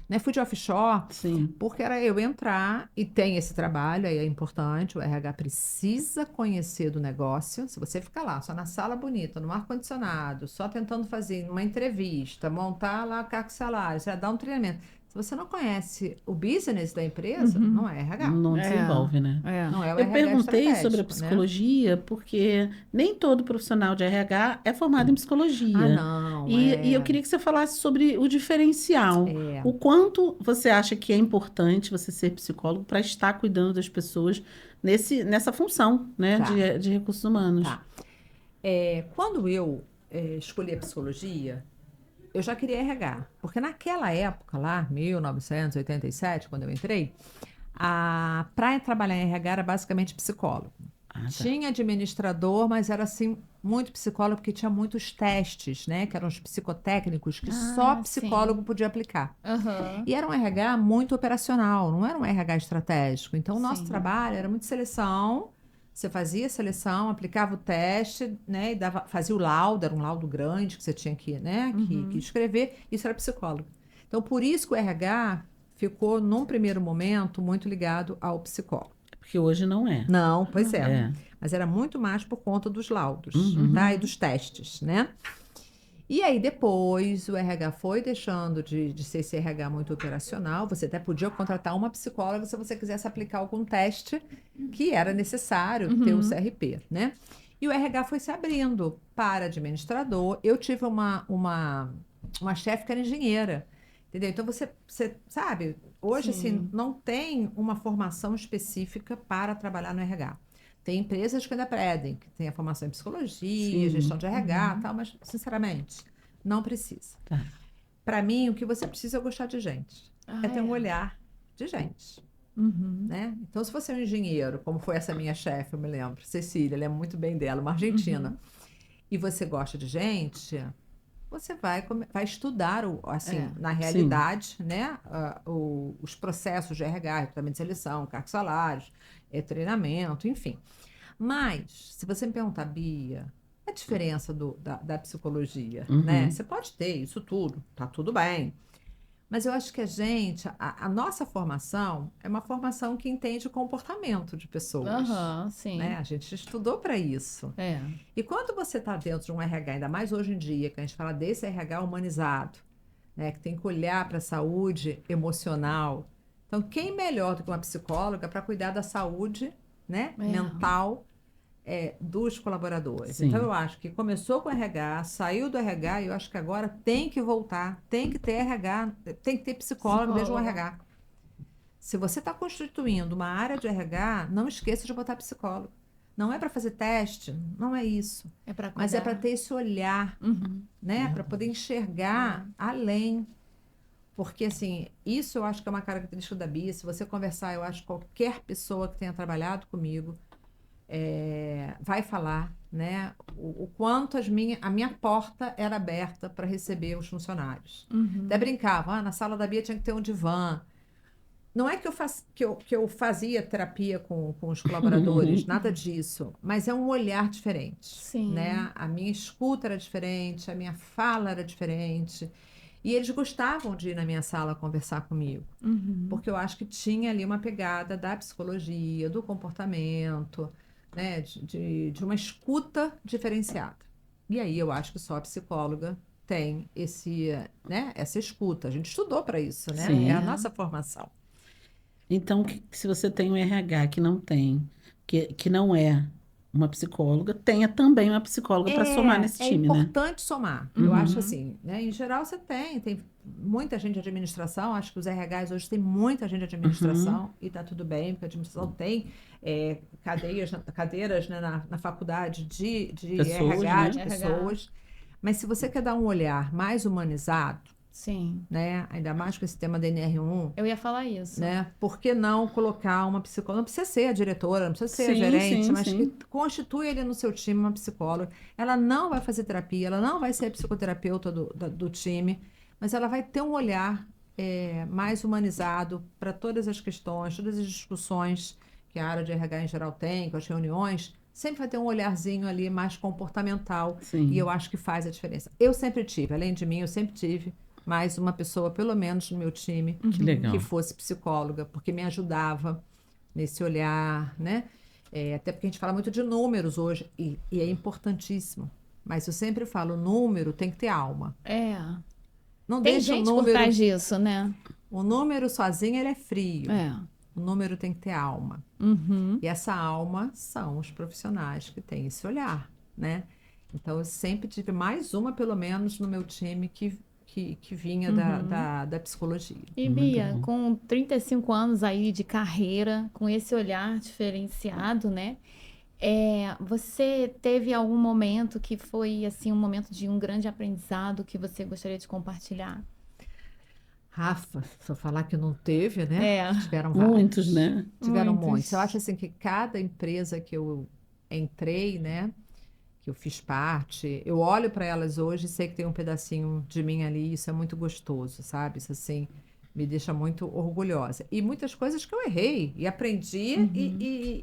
B: né? Fui de offshore,
A: Sim.
B: porque era eu entrar e tem esse trabalho, aí é importante, o RH precisa conhecer do negócio. Se você ficar lá, só na sala bonita, no ar-condicionado, só tentando fazer uma entrevista, montar lá cargo e salário, você dar um treinamento. Se você não conhece o business da empresa,
C: Uhum.
B: não é RH.
A: Não
C: É,
A: desenvolve, né?
C: é.
B: Não é o
A: Eu
B: RH
A: perguntei sobre a
B: estratégico, né?
A: psicologia porque nem todo profissional de RH é formado em
B: Ah,
A: psicologia.
B: não,
A: E eu queria que você falasse sobre o diferencial.
B: é,
A: O quanto você acha que é importante você ser psicólogo para estar cuidando das pessoas nessa função, né,
B: tá,
A: de recursos humanos?
B: tá. Quando eu escolhi a psicologia, eu já queria RH, porque naquela época lá, 1987, quando eu entrei, para trabalhar em RH era basicamente psicólogo.
A: Ah, tá.
B: Tinha administrador, mas era assim muito psicólogo porque tinha muitos testes, né, que eram os psicotécnicos que só
C: Ah,
B: psicólogo
C: sim.
B: podia aplicar.
C: Aham.
B: E era um RH muito operacional, não era um RH estratégico. Então, o nosso
C: Sim.
B: trabalho era muito seleção. Você fazia a seleção, aplicava o teste, né, e fazia o laudo, era um laudo grande que você tinha que, né, que escrever. Isso era psicólogo. Então, por isso que o RH ficou, num primeiro momento, muito ligado ao psicólogo.
A: Porque hoje não é.
B: Não, pois é.
A: É.
B: Mas era muito mais por conta dos laudos,
A: Uhum.
B: tá? E dos testes, né? E aí depois o RH foi deixando de ser esse RH muito operacional. Você até podia contratar uma psicóloga se você quisesse aplicar algum teste que era necessário ter o CRP, né? E o RH foi se abrindo para administrador. Eu tive uma chefe que era engenheira, entendeu? Então você sabe, hoje assim,
C: Sim.
B: não tem uma formação específica para trabalhar no RH. Tem empresas que ainda pedem, que tem a formação em psicologia,
A: Sim.
B: gestão de RH, tal, mas, sinceramente, não precisa.
A: Tá.
B: Para mim, o que você precisa é gostar de gente.
C: Ah,
B: É ter um
C: é.
B: olhar de gente,
C: Uhum.
B: né? Então, se você é um engenheiro, como foi essa minha chefe, eu me lembro, Cecília, ela é muito bem dela, uma argentina, e você gosta de gente, você vai estudar, assim,
C: É.
B: na realidade, né, os processos de RH, recrutamento de seleção, cargos e salários, treinamento, enfim. Mas, se você me perguntar, Bia, a diferença da psicologia, né?
A: Uhum.
B: Você pode ter isso tudo, tá tudo bem. Mas eu acho que a nossa formação é uma formação que entende o comportamento de pessoas.
C: Aham, sim.
B: Né? A gente estudou para isso.
C: É.
B: E quando você está dentro de um RH, ainda mais hoje em dia, que a gente fala desse RH humanizado, né, que tem que olhar para a saúde emocional. Então, quem melhor do que uma psicóloga para cuidar da saúde, né,
C: É.
B: mental dos colaboradores?
A: Sim.
B: Então, eu acho que começou com RH, saiu do RH, e eu acho que agora tem que voltar, tem que ter RH, tem que ter psicólogo dentro de um RH. Se você está constituindo uma área de RH, não esqueça de botar psicólogo. Não é para fazer teste, não é isso.
C: É para
B: Mas é
C: cuidar.
B: para ter esse olhar,
C: Uhum.
B: né? Para poder enxergar além. Porque, assim, isso eu acho que é uma característica da Bia. Se você conversar, eu acho que qualquer pessoa que tenha trabalhado comigo vai falar, né? O quanto a minha porta era aberta para receber os funcionários.
C: Uhum.
B: Até brincava, na sala da Bia tinha que ter um divã. Não é que eu fazia terapia com os colaboradores, nada disso, mas é um olhar diferente,
C: Sim.
B: né? A minha escuta era diferente, a minha fala era diferente, e eles gostavam de ir na minha sala conversar comigo,
C: Uhum.
B: porque eu acho que tinha ali uma pegada da psicologia, do comportamento, né? De uma escuta diferenciada. E aí eu acho que só a psicóloga tem essa escuta. A gente estudou para isso, né?
A: Sim.
B: É a nossa formação.
A: Então, se você tem um RH que não tem, que não é uma psicóloga, tenha também uma psicóloga para somar nesse
B: É
A: time, né?
B: importante somar. Eu acho assim, né? Em geral você tem muita gente de administração, acho que os RHs hoje tem muita gente de administração e tá tudo bem, porque a administração tem cadeiras, né, na faculdade de
A: Pessoas,
B: RH,
A: né?
B: de
C: RH.
B: pessoas. Mas se você quer dar um olhar mais humanizado,
C: Sim.
B: né? Ainda mais com esse tema da NR1,
C: Eu ia falar isso.
B: né? Por que não colocar uma psicóloga? Não precisa ser a diretora, não precisa ser a
A: Sim,
B: gerente,
A: sim,
B: mas
A: sim.
B: que constitui ali no seu time uma psicóloga. Ela não vai fazer terapia, ela não vai ser a psicoterapeuta do time, mas ela vai ter um olhar mais humanizado para todas as questões, todas as discussões que a área de RH em geral tem, com as reuniões, sempre vai ter um olharzinho ali mais comportamental.
A: Sim.
B: E eu acho que faz a diferença. Eu sempre tive, além de mim, eu sempre tive mais uma pessoa, pelo menos no meu time,
A: Que legal.
B: que fosse psicóloga, porque me ajudava nesse olhar, né? Até porque a gente fala muito de números hoje, e é importantíssimo. Mas eu sempre falo, número tem que ter alma. Não
C: Tem
B: deixa
C: gente
B: o
C: por
B: número...
C: trás disso, né?
B: O número sozinho, ele é frio.
C: É.
B: O número tem que ter alma.
C: Uhum.
B: E essa alma são os profissionais que têm esse olhar, né? Então, eu sempre tive mais uma, pelo menos, no meu time que vinha da psicologia.
C: E
A: Muito
C: Bia,
A: bom.
C: com 35 anos aí de carreira, com esse olhar diferenciado, né? Você teve algum momento que foi, assim, um momento de um grande aprendizado que você gostaria de compartilhar?
B: Rafa, se eu falar que não teve, né?
C: É.
B: Tiveram vários.
A: Muitos, né?
B: Tiveram
C: Muitos.
B: muitos. Eu acho assim que cada empresa que eu entrei, né? Que eu fiz parte, eu olho para elas hoje e sei que tem um pedacinho de mim ali, isso é muito gostoso, sabe? Isso assim me deixa muito orgulhosa. E muitas coisas que eu errei e aprendi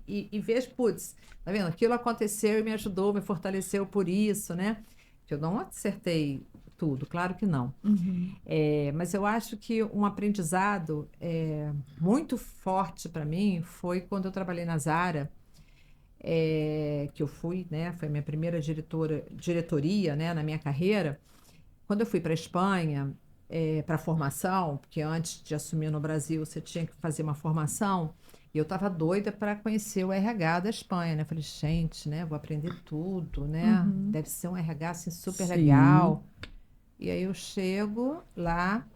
B: e vejo, putz, tá vendo? Aquilo aconteceu e me ajudou, me fortaleceu por isso, né? Que eu não acertei tudo, claro que não. Mas eu acho que um aprendizado muito forte para mim foi quando eu trabalhei na Zara, que eu fui, né? Foi a minha primeira diretoria, né, na minha carreira. Quando eu fui para a Espanha, para formação, porque antes de assumir no Brasil você tinha que fazer uma formação, e eu estava doida para conhecer o RH da Espanha, né? Falei, gente, né? Vou aprender tudo, né? Deve ser um RH assim super
A: Sim.
B: legal. E aí eu chego lá,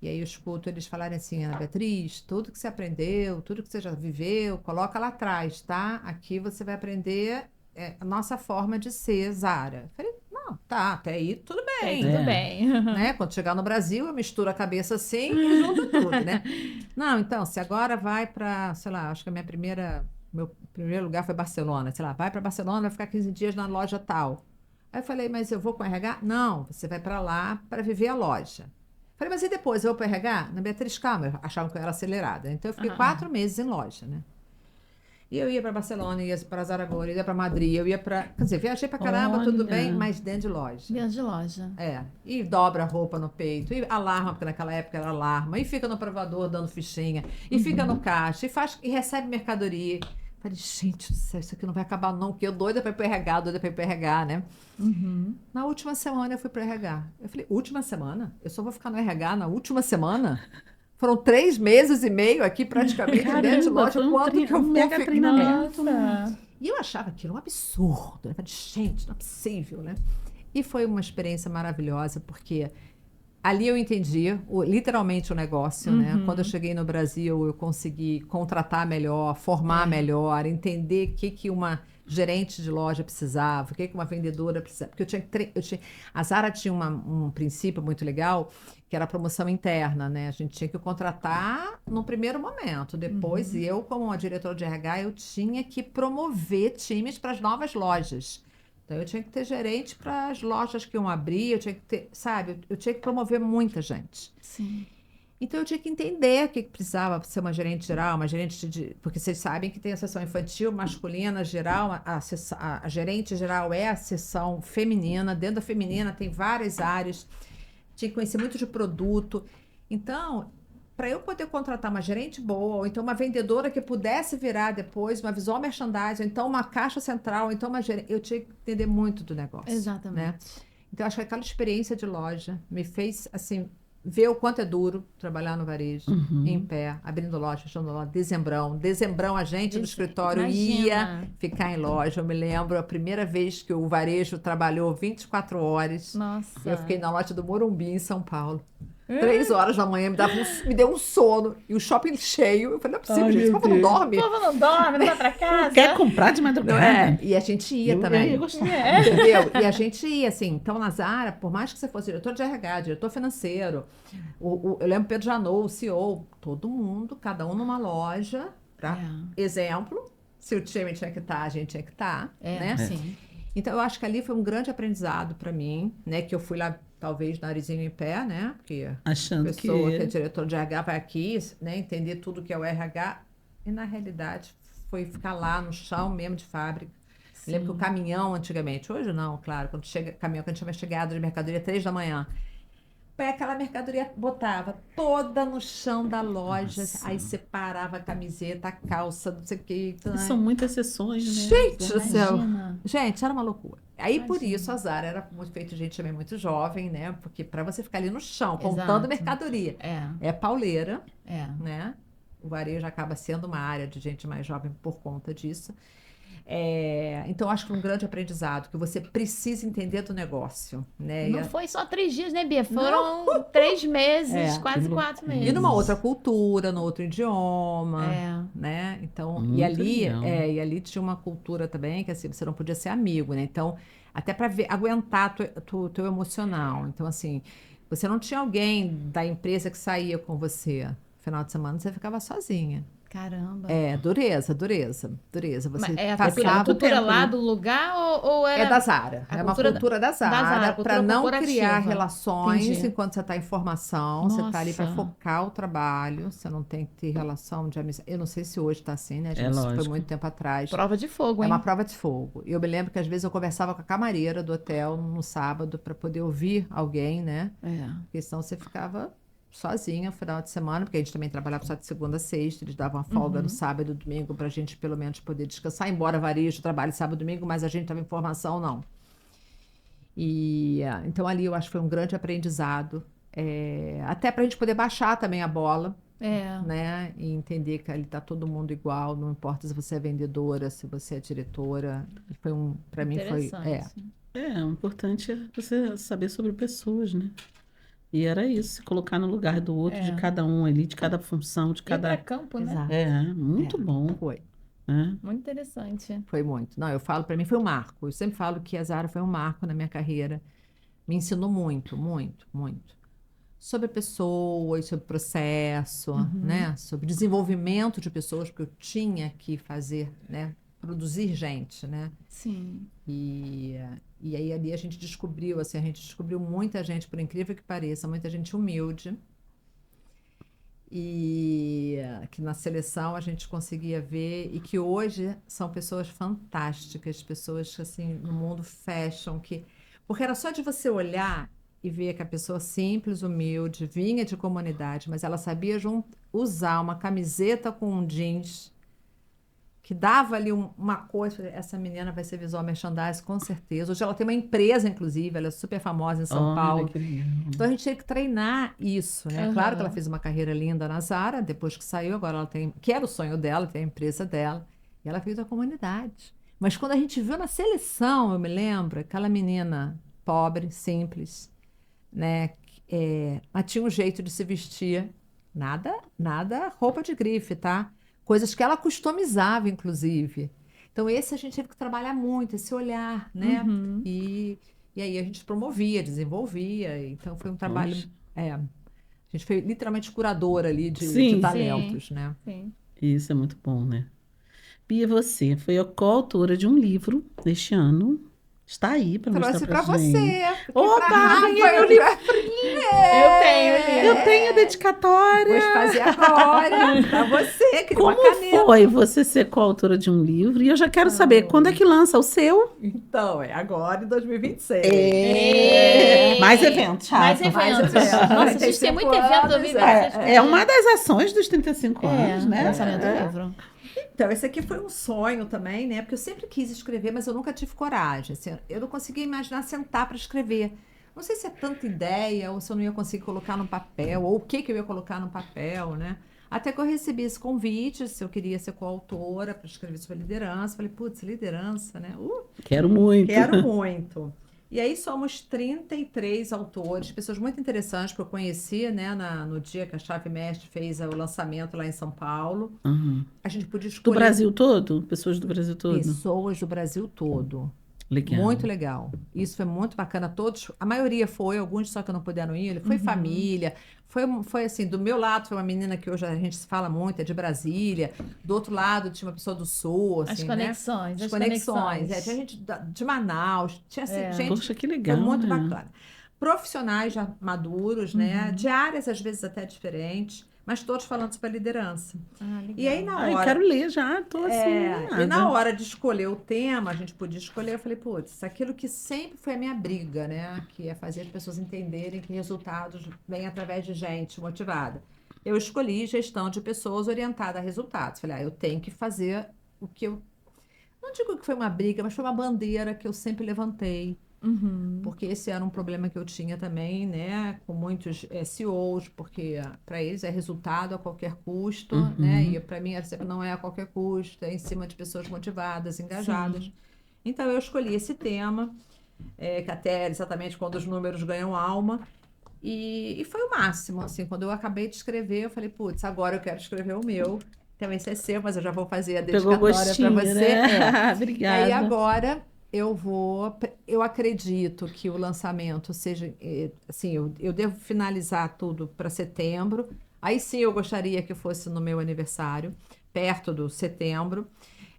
B: e aí eu escuto eles falarem assim, Ana Beatriz, tudo que você aprendeu, tudo que você já viveu, coloca lá atrás, tá? Aqui você vai aprender a nossa forma de ser Zara. Eu falei, não, tá, até aí tudo bem.
C: Tudo bem.
B: Né? Quando chegar no Brasil, eu misturo a cabeça assim e junto tudo, né? Não, então, se agora vai para, sei lá, acho que meu primeiro lugar foi Barcelona, sei lá, vai para Barcelona, vai ficar 15 dias na loja tal. Aí eu falei, mas eu vou com RH? Não, você vai para lá para viver a loja. Falei, mas e depois, eu vou para RH? Na Beatriz, calma, achavam que eu era acelerada. Então, eu fiquei 4 meses em loja, né? E eu ia para Barcelona, ia para Zaragoza, ia para Madrid, eu ia para... Quer dizer, viajei para caramba, tudo
A: Olha.
B: bem, mas dentro de loja.
C: Dentro de loja.
B: E dobra a roupa no peito, e alarma, porque naquela época era alarma, e fica no provador dando fichinha, e fica no caixa, e recebe mercadoria. Falei, gente do céu, isso aqui não vai acabar não, porque eu doida para ir para RH, doida para ir para RH, né? Na última semana eu fui para RH. Eu falei, última semana? Eu só vou ficar no RH na última semana? Foram 3 meses e meio aqui praticamente dentro de loja,
A: foi
B: quanto que eu vou
A: mega
B: ficar?
A: treinamento.
B: E eu achava aquilo um absurdo. Eu falei, gente, não é possível, né? E foi uma experiência maravilhosa, porque ali eu entendi literalmente o negócio, né? Quando eu cheguei no Brasil, eu consegui contratar melhor, formar melhor, entender o que uma gerente de loja precisava, o que uma vendedora precisava. Porque a Zara tinha um princípio muito legal, que era a promoção interna, né? A gente tinha que contratar no primeiro momento. Depois, eu, como uma diretora de RH, eu tinha que promover times para as novas lojas. Então, eu tinha que ter gerente para as lojas que iam abrir, eu tinha que ter, sabe? Eu tinha que promover muita gente.
C: Sim.
B: Então, eu tinha que entender o que precisava ser uma gerente geral, uma gerente de... Porque vocês sabem que tem a seção infantil, masculina, geral. A gerente geral é a seção feminina. Dentro da feminina tem várias áreas. Tinha que conhecer muito de produto. Então, para eu poder contratar uma gerente boa, ou então uma vendedora que pudesse virar depois, uma visual merchandising, ou então uma caixa central, ou então uma gerente, eu tinha que entender muito do negócio.
C: Exatamente.
B: Né? Então, acho que aquela experiência de loja me fez, assim, ver o quanto é duro trabalhar no varejo, em pé, abrindo loja, fechando loja, dezembrão a gente do escritório ia ficar em loja. Eu me lembro a primeira vez que o varejo trabalhou 24 horas.
C: Nossa.
B: Eu fiquei na loja do Morumbi, em São Paulo. 3 horas da manhã, me deu um sono. E o shopping cheio. Eu falei, não é possível, gente. O povo não dorme.
C: O povo não dorme, não vai pra casa.
A: Quer comprar de madrugada?
B: E a gente ia
A: Eu
B: também.
A: ia gostar.
B: Entendeu? E a gente ia, assim. Então, na Zara, por mais que você fosse diretor de RH, diretor financeiro, eu lembro Pedro Janot, o CEO, todo mundo, cada um numa loja. Exemplo, se o time tinha que estar, a gente tinha que estar. Né?
C: Sim.
B: Então, eu acho que ali foi um grande aprendizado para mim, né? Que eu fui lá, talvez, narizinho em pé, né? Porque
A: Achando
B: a pessoa que é
A: que...
B: diretor de RH vai aqui, né? Entender tudo que é o RH. E, na realidade, foi ficar lá no chão mesmo de fábrica. Eu lembro que o caminhão antigamente, hoje não, claro, quando caminhão que a gente tinha chegado de mercadoria 3 da manhã, aquela mercadoria botava toda no chão da loja, aí separava a camiseta, a calça, não sei o que.
A: E são muitas sessões, né?
B: Gente do céu!
C: Imagina.
B: Gente, era uma loucura. Aí, por
C: Imagina.
B: isso, a Zara era muito feito de gente também muito jovem, né? Porque para você ficar ali no chão,
C: Exato.
B: contando mercadoria,
C: É,
B: é pauleira,
C: é.
B: né? O varejo acaba sendo uma área de gente mais jovem por conta disso. Então, acho que um grande aprendizado, que você precisa entender do negócio, né?
C: Não foi só 3 dias, né, Bia? Foram 3 meses,
B: É.
C: quase 4 meses.
B: E numa outra cultura, no outro idioma,
C: É.
B: né? Então,
A: Muito legal.
B: e ali tinha uma cultura também que assim, você não podia ser amigo, né? Então, até para aguentar teu emocional. Então, assim, você não tinha alguém da empresa que saía com você. Final de semana você ficava sozinha.
C: Caramba.
B: Dureza. Você
C: Mas é a
B: passava
C: cultura
B: o tempo
C: lá
B: ali.
C: do lugar ou era...
B: É da Zara.
C: a
B: É uma
C: cultura
B: cultura da
C: Zara,
B: Zara,
C: cultura
B: para não
C: corporativa.
B: criar relações
C: Entendi.
B: enquanto você está em formação. Você está ali para
C: Nossa.
B: focar o trabalho. Você não tem que ter relação de amizade. Eu não sei se hoje está assim, né? Isso foi
A: lógico.
B: muito tempo atrás.
C: Prova de fogo,
B: É
C: hein?
B: uma prova de fogo. Eu me lembro que às vezes eu conversava com a camareira do hotel no sábado para poder ouvir alguém, né?
C: É.
B: Porque senão você ficava sozinha no final de semana, porque a gente também trabalhava só de segunda a sexta, eles davam uma folga no sábado e domingo para a gente pelo menos poder descansar, embora varejo trabalhe sábado e domingo, mas a gente estava em formação, não. Então ali eu acho que foi um grande aprendizado, até para a gente poder baixar também a bola,
C: É.
B: né? E entender que ali está todo mundo igual, não importa se você é vendedora, se você é diretora. Para mim foi.
C: Interessante.
A: O importante é você saber sobre pessoas, né? E era isso, se colocar no lugar do outro, de cada um ali, de cada função, de
C: Ir pra
A: cada...
C: campo, né?
B: Exato.
A: Muito bom,
B: Foi.
A: né?
C: Muito interessante.
B: Foi muito. Não, eu falo, para mim foi um marco. Eu sempre falo que a Zara foi um marco na minha carreira. Me ensinou muito, muito, muito. Sobre pessoas, sobre processo, né? Sobre desenvolvimento de pessoas, porque eu tinha que fazer, né? Produzir gente, né?
C: Sim.
B: E aí ali a gente descobriu, assim, muita gente, por incrível que pareça, muita gente humilde. E que na seleção a gente conseguia ver, e que hoje são pessoas fantásticas, pessoas que, assim, no mundo fashion, porque era só de você olhar e ver que a pessoa simples, humilde, vinha de comunidade, mas ela sabia usar uma camiseta com um jeans que dava ali uma coisa. Essa menina vai ser visual merchandising, com certeza. Hoje ela tem uma empresa, inclusive, ela é super famosa em São
A: Olha,
B: Paulo.
A: que legal.
B: Então a gente teve que treinar isso, né?
C: Aham.
B: Claro que ela fez uma carreira linda na Zara, depois que saiu, agora ela tem, que era o sonho dela, tem a empresa dela, e ela veio da comunidade. Mas quando a gente viu na seleção, eu me lembro, aquela menina pobre, simples, né? Mas tinha um jeito de se vestir, nada roupa de grife, tá? Coisas que ela customizava, inclusive. Então, esse a gente teve que trabalhar muito, esse olhar, né? E aí a gente promovia, desenvolvia. Então, foi um trabalho...
A: Poxa.
B: A gente foi literalmente curadora ali de
A: Sim.
B: talentos, né?
C: Sim.
A: Isso é muito bom, né? Bia, você foi a coautora de um livro deste ano. Está aí para mostrar
B: Trouxe
A: pra
B: para
A: gente.
B: você.
A: Opa,
B: pra Rafa,
A: ganhei meu
C: Eu tenho.
A: Eu tenho a dedicatória.
B: Vou fazer agora para você, queria uma
A: Como
B: caneta.
A: foi você ser coautora de um livro? E eu já quero saber quando é que lança o seu?
B: Então, agora em 2026.
A: Mais eventos,
C: Mais
A: Rafa.
C: eventos.
B: Mais eventos.
C: Nossa, a gente tem muito
B: 35
C: evento
B: anos,
C: 2026.
A: É uma das ações dos 35 anos, né?
C: lançamento do livro.
B: Então, esse aqui foi um sonho também, né? Porque eu sempre quis escrever, mas eu nunca tive coragem. Assim, eu não conseguia imaginar sentar para escrever. Não sei se é tanta ideia, ou se eu não ia conseguir colocar no papel, ou o que eu ia colocar no papel, né? Até que eu recebi esse convite, se eu queria ser coautora para escrever sobre liderança. Falei, putz, liderança, né?
A: Quero muito.
B: Quero muito. E aí somos 33 autores, pessoas muito interessantes que eu conheci, né, no dia que a Chave Mestre fez o lançamento lá em São Paulo.
A: Uhum.
B: A gente podia
A: Do
B: escolher
A: Brasil todo? Pessoas do Brasil todo?
B: pessoas do Brasil todo.
A: Legal.
B: Muito legal. Isso foi muito bacana. Todos, a maioria foi, alguns só que não puderam ir. Foi família. Foi assim, do meu lado foi uma menina que hoje a gente se fala muito, é de Brasília. Do outro lado tinha uma pessoa do Sul, assim,
C: As
B: né?
C: conexões.
B: As conexões. Tinha gente de Manaus, tinha assim, gente.
A: Poxa, que legal.
B: Foi muito
A: né?
B: bacana. Profissionais já maduros, né? De áreas às vezes até diferentes. mas todos falando sobre a liderança.
C: Ah, legal.
B: E aí, na
A: Ai, eu
B: hora.
A: quero ler já, tô assim,
B: E na
A: animada.
B: hora de escolher o tema, a gente podia escolher, eu falei, putz, aquilo que sempre foi a minha briga, né? Que é fazer as pessoas entenderem que resultados vêm através de gente motivada. Eu escolhi gestão de pessoas orientada a resultados. Falei, eu tenho que fazer o que eu. Não digo que foi uma briga, mas foi uma bandeira que eu sempre levantei.
C: Uhum.
B: Porque esse era um problema que eu tinha também, né, com muitos CEOs, porque para eles é resultado a qualquer custo, né, e para mim sempre não é a qualquer custo, é em cima de pessoas motivadas, engajadas.
C: Sim.
B: Então eu escolhi esse tema, que até era exatamente quando os números ganham alma, e foi o máximo, assim, quando eu acabei de escrever, eu falei, putz, agora eu quero escrever o meu, então esse é seu, mas eu já vou fazer a
A: Pegou
B: dedicatória para
A: gostinho,
B: você.
A: né?
B: E aí
A: Obrigada.
B: agora eu acredito que o lançamento seja, assim, eu devo finalizar tudo para setembro. Aí sim eu gostaria que fosse no meu aniversário, perto do setembro.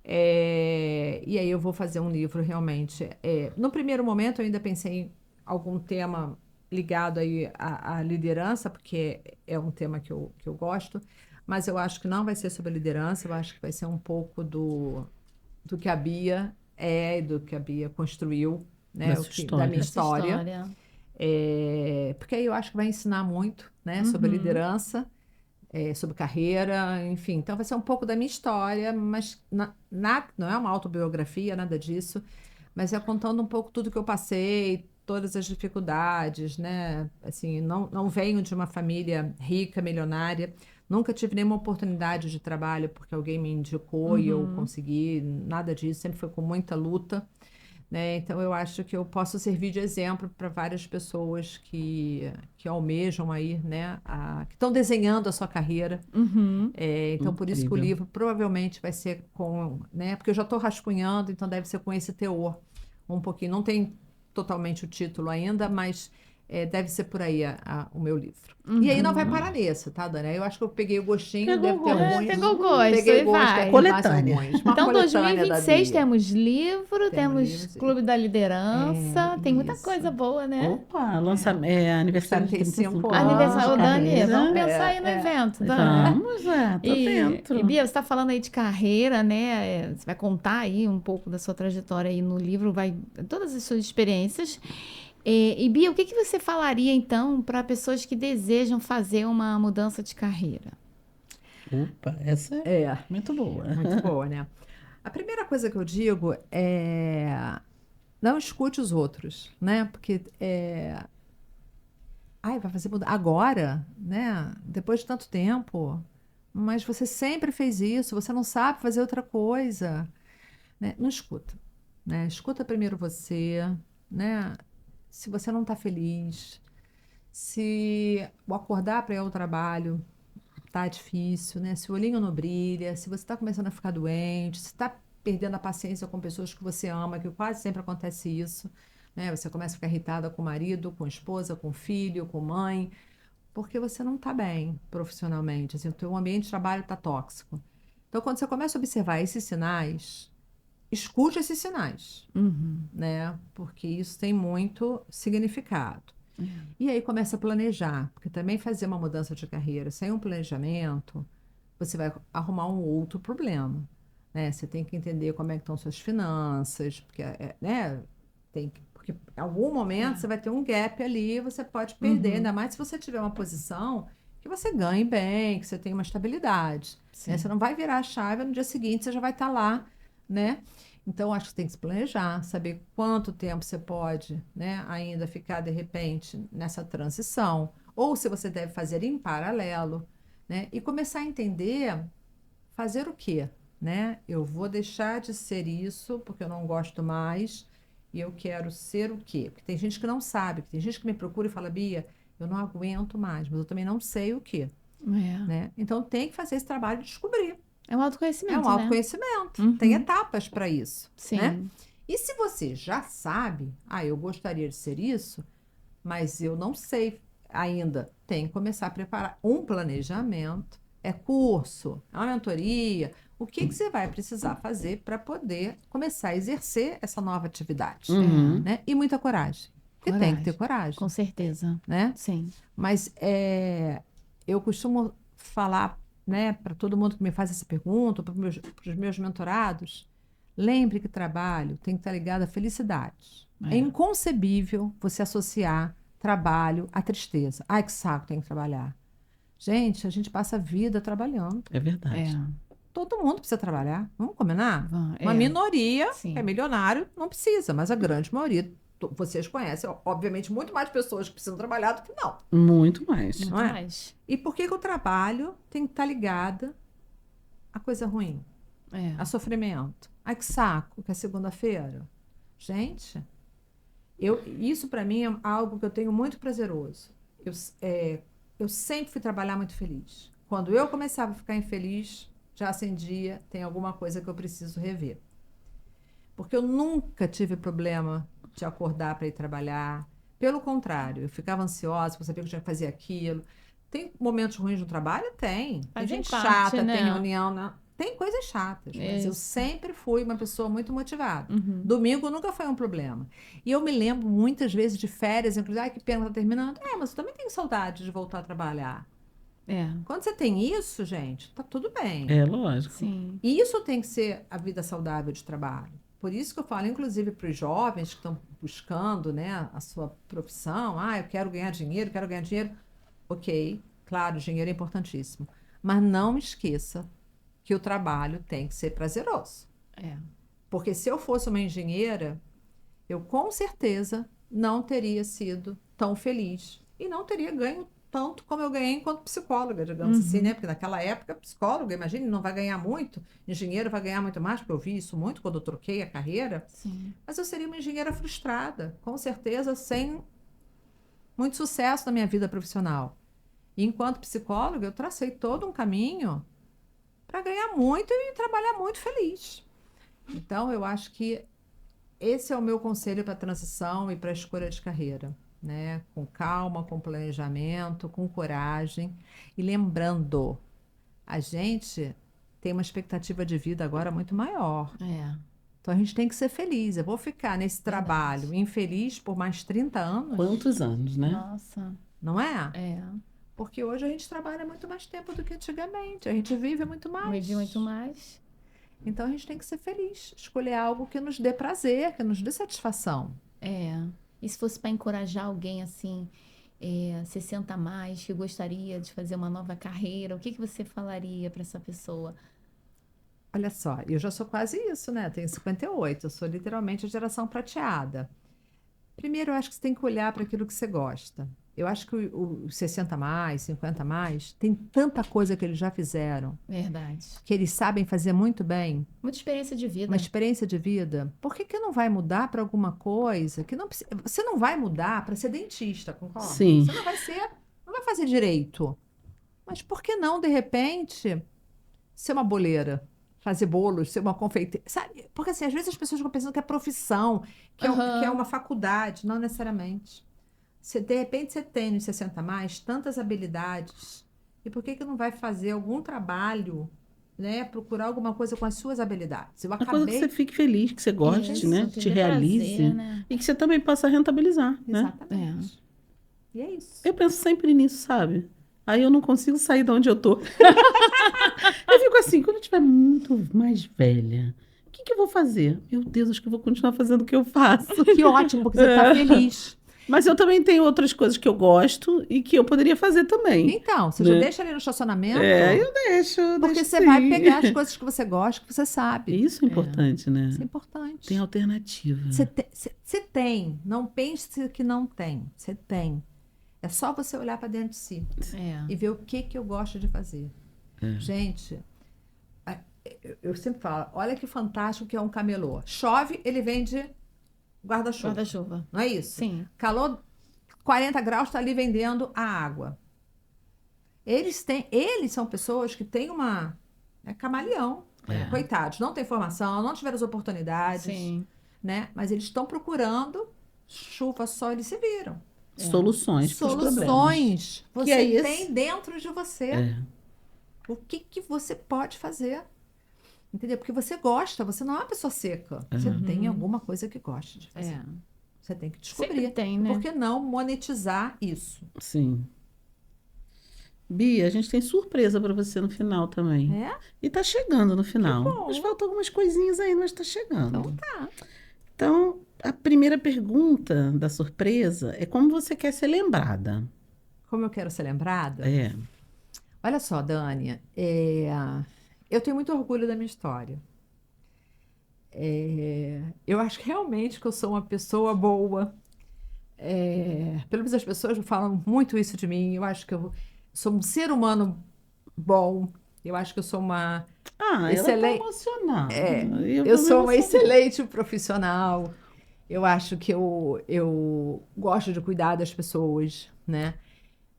B: E aí eu vou fazer um livro realmente. No primeiro momento eu ainda pensei em algum tema ligado aí à liderança, porque é um tema que eu gosto, mas eu acho que não vai ser sobre liderança, eu acho que vai ser um pouco do que a Bia e do que a Bia construiu, né,
A: Da sua
B: da minha
A: história.
C: Essa
B: história.
C: história.
B: Porque aí eu acho que vai ensinar muito, né, sobre liderança, sobre carreira, enfim. Então vai ser um pouco da minha história, mas não é uma autobiografia, nada disso, mas é contando um pouco tudo que eu passei, todas as dificuldades, né? Assim, não venho de uma família rica, milionária, nunca tive nenhuma oportunidade de trabalho porque alguém me indicou e eu consegui, nada disso, sempre foi com muita luta, né? Então eu acho que eu posso servir de exemplo para várias pessoas que almejam aí, né? Que estão desenhando a sua carreira.
C: Uhum.
B: Então por isso que o
A: Incrível.
B: livro provavelmente vai ser com, né? Porque eu já estou rascunhando, então deve ser com esse teor um pouquinho. Não tem totalmente o título ainda, mas deve ser por aí o meu livro. E aí não vai parar nisso, tá, Dani? Aí eu acho que eu peguei o gostinho,
A: Pegou
B: deve
A: o
B: ter
A: gosto.
B: alguns.
C: Pegou o gosto
B: Peguei
C: e
B: o gosto,
C: vai.
B: deve ter mais
A: Coletânea.
B: alguns. Uma
C: Então,
B: coletânea da
C: 2026
B: Bia.
C: temos livro, temos
B: livros.
C: Clube da Liderança, tem muita
B: Isso.
C: coisa boa, né?
A: Opa, aniversário de
B: 35
A: 35
C: Aniversário,
A: anos
C: ô
A: de
C: Dani, vamos
A: carreira.
C: pensar aí no evento, Dani.
A: Vamos, tô
C: E
A: dentro.
C: Bia, você está falando aí de carreira, né? Você vai contar aí um pouco da sua trajetória aí no livro, todas as suas experiências. E Bia, o que você falaria então para pessoas que desejam fazer uma mudança de carreira?
A: Opa, essa é
B: É,
A: muito boa.
B: muito boa, né? A primeira coisa que eu digo é não escute os outros, né? Porque vai fazer mudança agora, né? Depois de tanto tempo, mas você sempre fez isso, você não sabe fazer outra coisa, né? Não escuta, né? Escuta primeiro você, né? Se você não está feliz, se o acordar para ir ao trabalho tá difícil, né? Se o olhinho não brilha, se você está começando a ficar doente, se está perdendo a paciência com pessoas que você ama, que quase sempre acontece isso, né? Você começa a ficar irritada com o marido, com a esposa, com o filho, com a mãe, porque você não está bem profissionalmente, assim, o teu ambiente de trabalho está tóxico. Então, quando você começa a observar esses sinais, escute esses sinais, né? Porque isso tem muito significado. E aí começa a planejar, porque também fazer uma mudança de carreira sem um planejamento, você vai arrumar um outro problema, né? Você tem que entender como é que estão suas finanças, porque, né? Porque em algum momento você vai ter um gap ali, você pode perder, ainda mais se você tiver uma posição que você ganhe bem, que você tenha uma estabilidade, né? Você não vai virar a chave no dia seguinte, você já vai estar lá, né? Então, acho que você tem que se planejar, saber quanto tempo você pode, né, ainda ficar, de repente, nessa transição. Ou se você deve fazer em paralelo, né? E começar a entender fazer o quê, né? Eu vou deixar de ser isso porque eu não gosto mais e eu quero ser o quê? Porque tem gente que não sabe, tem gente que me procura e fala, Bia, eu não aguento mais, mas eu também não sei o quê, né? Então, tem que fazer esse trabalho de descobrir.
C: É um autoconhecimento,
B: É um autoconhecimento. Tem etapas para isso,
C: Sim.
B: né? E se você já sabe, eu gostaria de ser isso, mas eu não sei ainda, tem que começar a preparar um planejamento, curso, é uma mentoria, o que você vai precisar fazer para poder começar a exercer essa nova atividade, né? E muita coragem, porque tem que ter coragem,
C: Com certeza.
B: né?
C: Sim.
B: Mas eu costumo falar, né, para todo mundo que me faz essa pergunta, para os meus mentorados, lembre que trabalho tem que estar ligado à felicidade. É inconcebível você associar trabalho à tristeza. Ai, que saco, tem que trabalhar. Gente, a gente passa a vida trabalhando.
A: É verdade.
B: Todo mundo precisa trabalhar. Vamos combinar?
C: É.
B: Uma minoria
C: Sim.
B: que é milionário não precisa, mas a grande maioria, vocês conhecem, obviamente, muito mais pessoas que precisam trabalhar do que não.
A: Muito mais.
C: Muito
B: Não é?
C: mais.
B: E por que o trabalho tem que estar ligado a coisa ruim, a sofrimento? Ai, que saco, que é segunda-feira. Gente, isso para mim é algo que eu tenho muito prazeroso. Eu sempre fui trabalhar muito feliz. Quando eu começava a ficar infeliz, já acendia, tem alguma coisa que eu preciso rever. Porque eu nunca tive problema de acordar para ir trabalhar. Pelo contrário, eu ficava ansiosa, porque eu sabia que eu tinha que fazer aquilo. Tem momentos ruins no trabalho? Tem. Tem
C: Fazem
B: gente
C: parte,
B: chata,
C: né?
B: tem reunião, né? Tem coisas chatas, mas eu
C: Isso.
B: sempre fui uma pessoa muito motivada.
C: Uhum.
B: Domingo nunca foi um problema. E eu me lembro muitas vezes de férias, inclusive, ai, que pena que tá terminando. Mas eu também tenho saudade de voltar a trabalhar. Quando você tem isso, gente, tá tudo bem.
A: É lógico.
C: Sim.
B: E isso tem que ser a vida saudável de trabalho. Por isso que eu falo, inclusive, para os jovens que estão buscando, né, a sua profissão. Eu quero ganhar dinheiro, quero ganhar dinheiro. Ok, claro, dinheiro é importantíssimo. Mas não esqueça que o trabalho tem que ser prazeroso. Porque se eu fosse uma engenheira, eu com certeza não teria sido tão feliz e não teria ganho tanto como eu ganhei enquanto psicóloga, digamos assim, né? Porque naquela época, psicóloga, imagine, não vai ganhar muito, engenheiro vai ganhar muito mais, porque eu vi isso muito quando eu troquei a carreira.
C: Sim.
B: Mas eu seria uma engenheira frustrada, com certeza, sem muito sucesso na minha vida profissional. E enquanto psicóloga, eu tracei todo um caminho para ganhar muito e trabalhar muito feliz. Então, eu acho que esse é o meu conselho para a transição e para a escolha de carreira, né? Com calma, com planejamento, com coragem. E lembrando, a gente tem uma expectativa de vida agora muito maior. Então, a gente tem que ser feliz. Eu vou ficar nesse trabalho infeliz por mais 30 anos?
A: Quantos anos, né?
C: Nossa.
B: Não é? Porque hoje a gente trabalha muito mais tempo do que antigamente. A gente vive muito mais.
C: Vive muito mais.
B: Então a gente tem que ser feliz. Escolher algo que nos dê prazer, que nos dê satisfação.
C: E se fosse para encorajar alguém assim, 60 a mais, que gostaria de fazer uma nova carreira, o que você falaria para essa pessoa?
B: Olha só, eu já sou quase isso, né? Tenho 58, eu sou literalmente a geração prateada. Primeiro, eu acho que você tem que olhar para aquilo que você gosta. Eu acho que os 60 a mais, 50 a mais, tem tanta coisa que eles já fizeram,
C: Verdade.
B: que eles sabem fazer muito bem,
C: Muita experiência de vida.
B: uma experiência de vida. Por que não vai mudar para alguma coisa que não precisa? Você não vai mudar para ser dentista, concorda?
A: Sim.
B: Você não vai fazer direito. Mas por que não, de repente, ser uma boleira? Fazer bolos, ser uma confeiteira, sabe? Porque assim, às vezes as pessoas ficam pensando que é profissão, que é uma faculdade, não necessariamente. De repente você tem nos 60 a mais tantas habilidades, e por que não vai fazer algum trabalho, né? Procurar alguma coisa com as suas habilidades? Eu
A: Uma coisa que você fique feliz, que você goste,
C: Isso,
A: né?
C: que
A: Te
C: dê
A: realize.
C: prazer, né?
A: E que você também possa rentabilizar, né?
B: Exatamente. E é isso.
A: Eu penso sempre nisso, sabe? Aí eu não consigo sair de onde eu tô. Eu fico assim, quando eu estiver muito mais velha, o que eu vou fazer? Meu Deus, acho que eu vou continuar fazendo o que eu faço.
B: Que ótimo, porque você está feliz.
A: Mas eu também tenho outras coisas que eu gosto e que eu poderia fazer também.
B: Então, você já deixa ali no estacionamento?
A: Eu deixo.
B: Porque você
A: sim.
B: vai pegar as coisas que você gosta, que você sabe.
A: Isso é importante, né?
B: Isso é importante.
A: Tem alternativa.
B: Você tem. Não pense que não tem. Você tem. É só você olhar para dentro de si e ver o que eu gosto de fazer. Gente, eu sempre falo, olha que fantástico que é um camelô. Chove, ele vende guarda-chuva.
C: Guarda-chuva.
B: Não é isso?
C: Sim.
B: Calor, 40 graus, está ali vendendo a água. Eles são pessoas que têm camaleão. Coitados, não têm formação, não tiveram as oportunidades.
C: Sim.
B: Né? Mas eles estão procurando chuva, sol, eles se viram.
A: Soluções para os problemas.
B: Soluções você
A: Que é isso?
B: tem dentro de você. O que você pode fazer? Entendeu? Porque você gosta, você não é uma pessoa seca. Você tem alguma coisa que gosta de fazer. Você tem que descobrir.
C: Sempre tem, né?
B: Por que não monetizar isso?
A: Sim. Bia, a gente tem surpresa para você no final também.
B: É?
A: E tá chegando no final.
B: bom.
A: Mas faltam algumas coisinhas aí, mas tá chegando.
B: Então tá.
A: Então, a primeira pergunta da surpresa é como você quer ser lembrada.
B: Como eu quero ser lembrada?
A: É.
B: Olha só, Dani, eu tenho muito orgulho da minha história. Eu acho que realmente que eu sou uma pessoa boa. Pelo menos as pessoas falam muito isso de mim. Eu acho que eu sou um ser humano bom. Eu acho que eu sou uma
A: Ela tá
B: excelente.
A: emocionada.
B: Eu sou uma excelente profissional. Eu acho que eu gosto de cuidar das pessoas, né?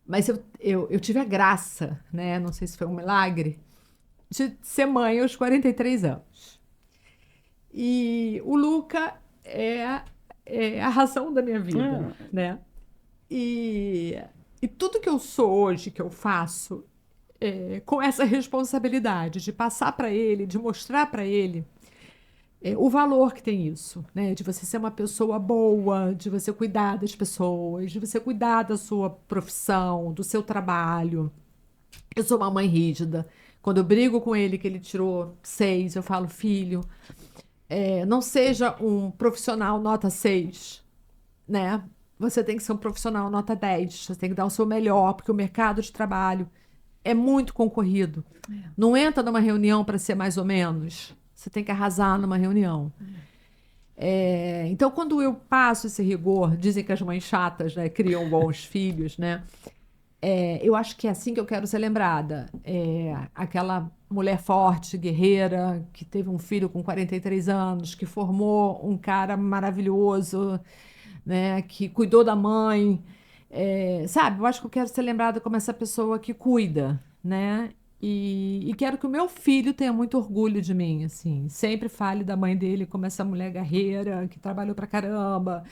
B: Mas eu tive a graça, né? Não sei se foi um milagre, de ser mãe aos 43 anos. E o Luca é a razão da minha vida, né? E tudo que eu sou hoje, que eu faço, com essa responsabilidade de passar para ele, de mostrar para ele o valor que tem isso, né? De você ser uma pessoa boa, de você cuidar das pessoas, de você cuidar da sua profissão, do seu trabalho. Eu sou uma mãe rígida. Quando eu brigo com ele que ele tirou 6, eu falo, filho, não seja um profissional nota 6, né? Você tem que ser um profissional nota 10. Você tem que dar o seu melhor, porque o mercado de trabalho é muito concorrido. Não entra numa reunião para ser mais ou menos. Você tem que arrasar numa reunião. Então, quando eu passo esse rigor, dizem que as mães chatas, né, criam bons filhos, né? Eu acho que é assim que eu quero ser lembrada. Aquela mulher forte, guerreira, que teve um filho com 43 anos, que formou um cara maravilhoso, né, que cuidou da mãe. Sabe, eu acho que eu quero ser lembrada como essa pessoa que cuida, né? E quero que o meu filho tenha muito orgulho de mim, assim. Sempre fale da mãe dele como essa mulher guerreira, que trabalhou pra caramba,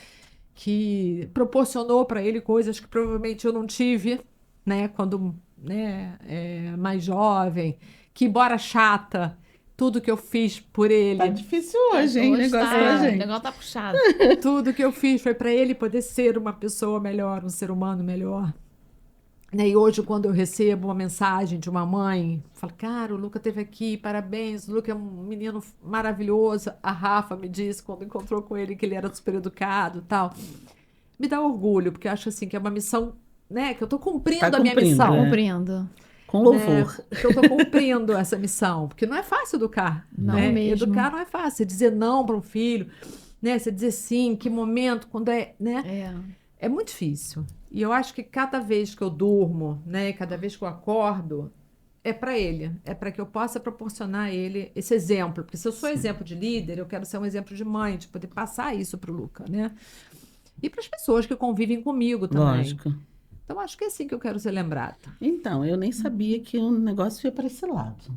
B: que proporcionou para ele coisas que provavelmente eu não tive, né, quando, né, mais jovem, que embora chata, tudo que eu fiz por ele,
A: Tá difícil hoje, hein? O
C: Hoje
A: negócio
C: tá-
A: pra
C: O
A: gente.
C: negócio tá puxado.
B: tudo que eu fiz foi para ele poder ser uma pessoa melhor, um ser humano melhor. Né, e hoje, quando eu recebo uma mensagem de uma mãe, falo, cara, o Luca esteve aqui, parabéns, o Luca é um menino maravilhoso. A Rafa me disse, quando encontrou com ele, que ele era super educado e tal. Me dá orgulho, porque eu acho assim que é uma missão, né, que eu estou cumprindo
A: Tá
B: a minha
A: cumprindo,
B: missão.
A: né?
C: Compreendo.
A: Com louvor.
B: Né, que eu estou cumprindo essa missão, porque não é fácil educar.
C: Não
B: né?
C: mesmo.
B: Educar não é fácil. Você dizer não para um filho, né? Você dizer sim, em que momento, quando né? É muito difícil. E eu acho que cada vez que eu durmo, né, cada vez que eu acordo, é para ele, é para que eu possa proporcionar a ele esse exemplo. Porque se eu sou exemplo de líder, eu quero ser um exemplo de mãe, de poder passar isso para o Luca, né? E para as pessoas que convivem comigo também.
A: Lógico.
B: Então, acho que é assim que eu quero ser lembrada.
A: Então, eu nem sabia que o negócio ia para esse lado.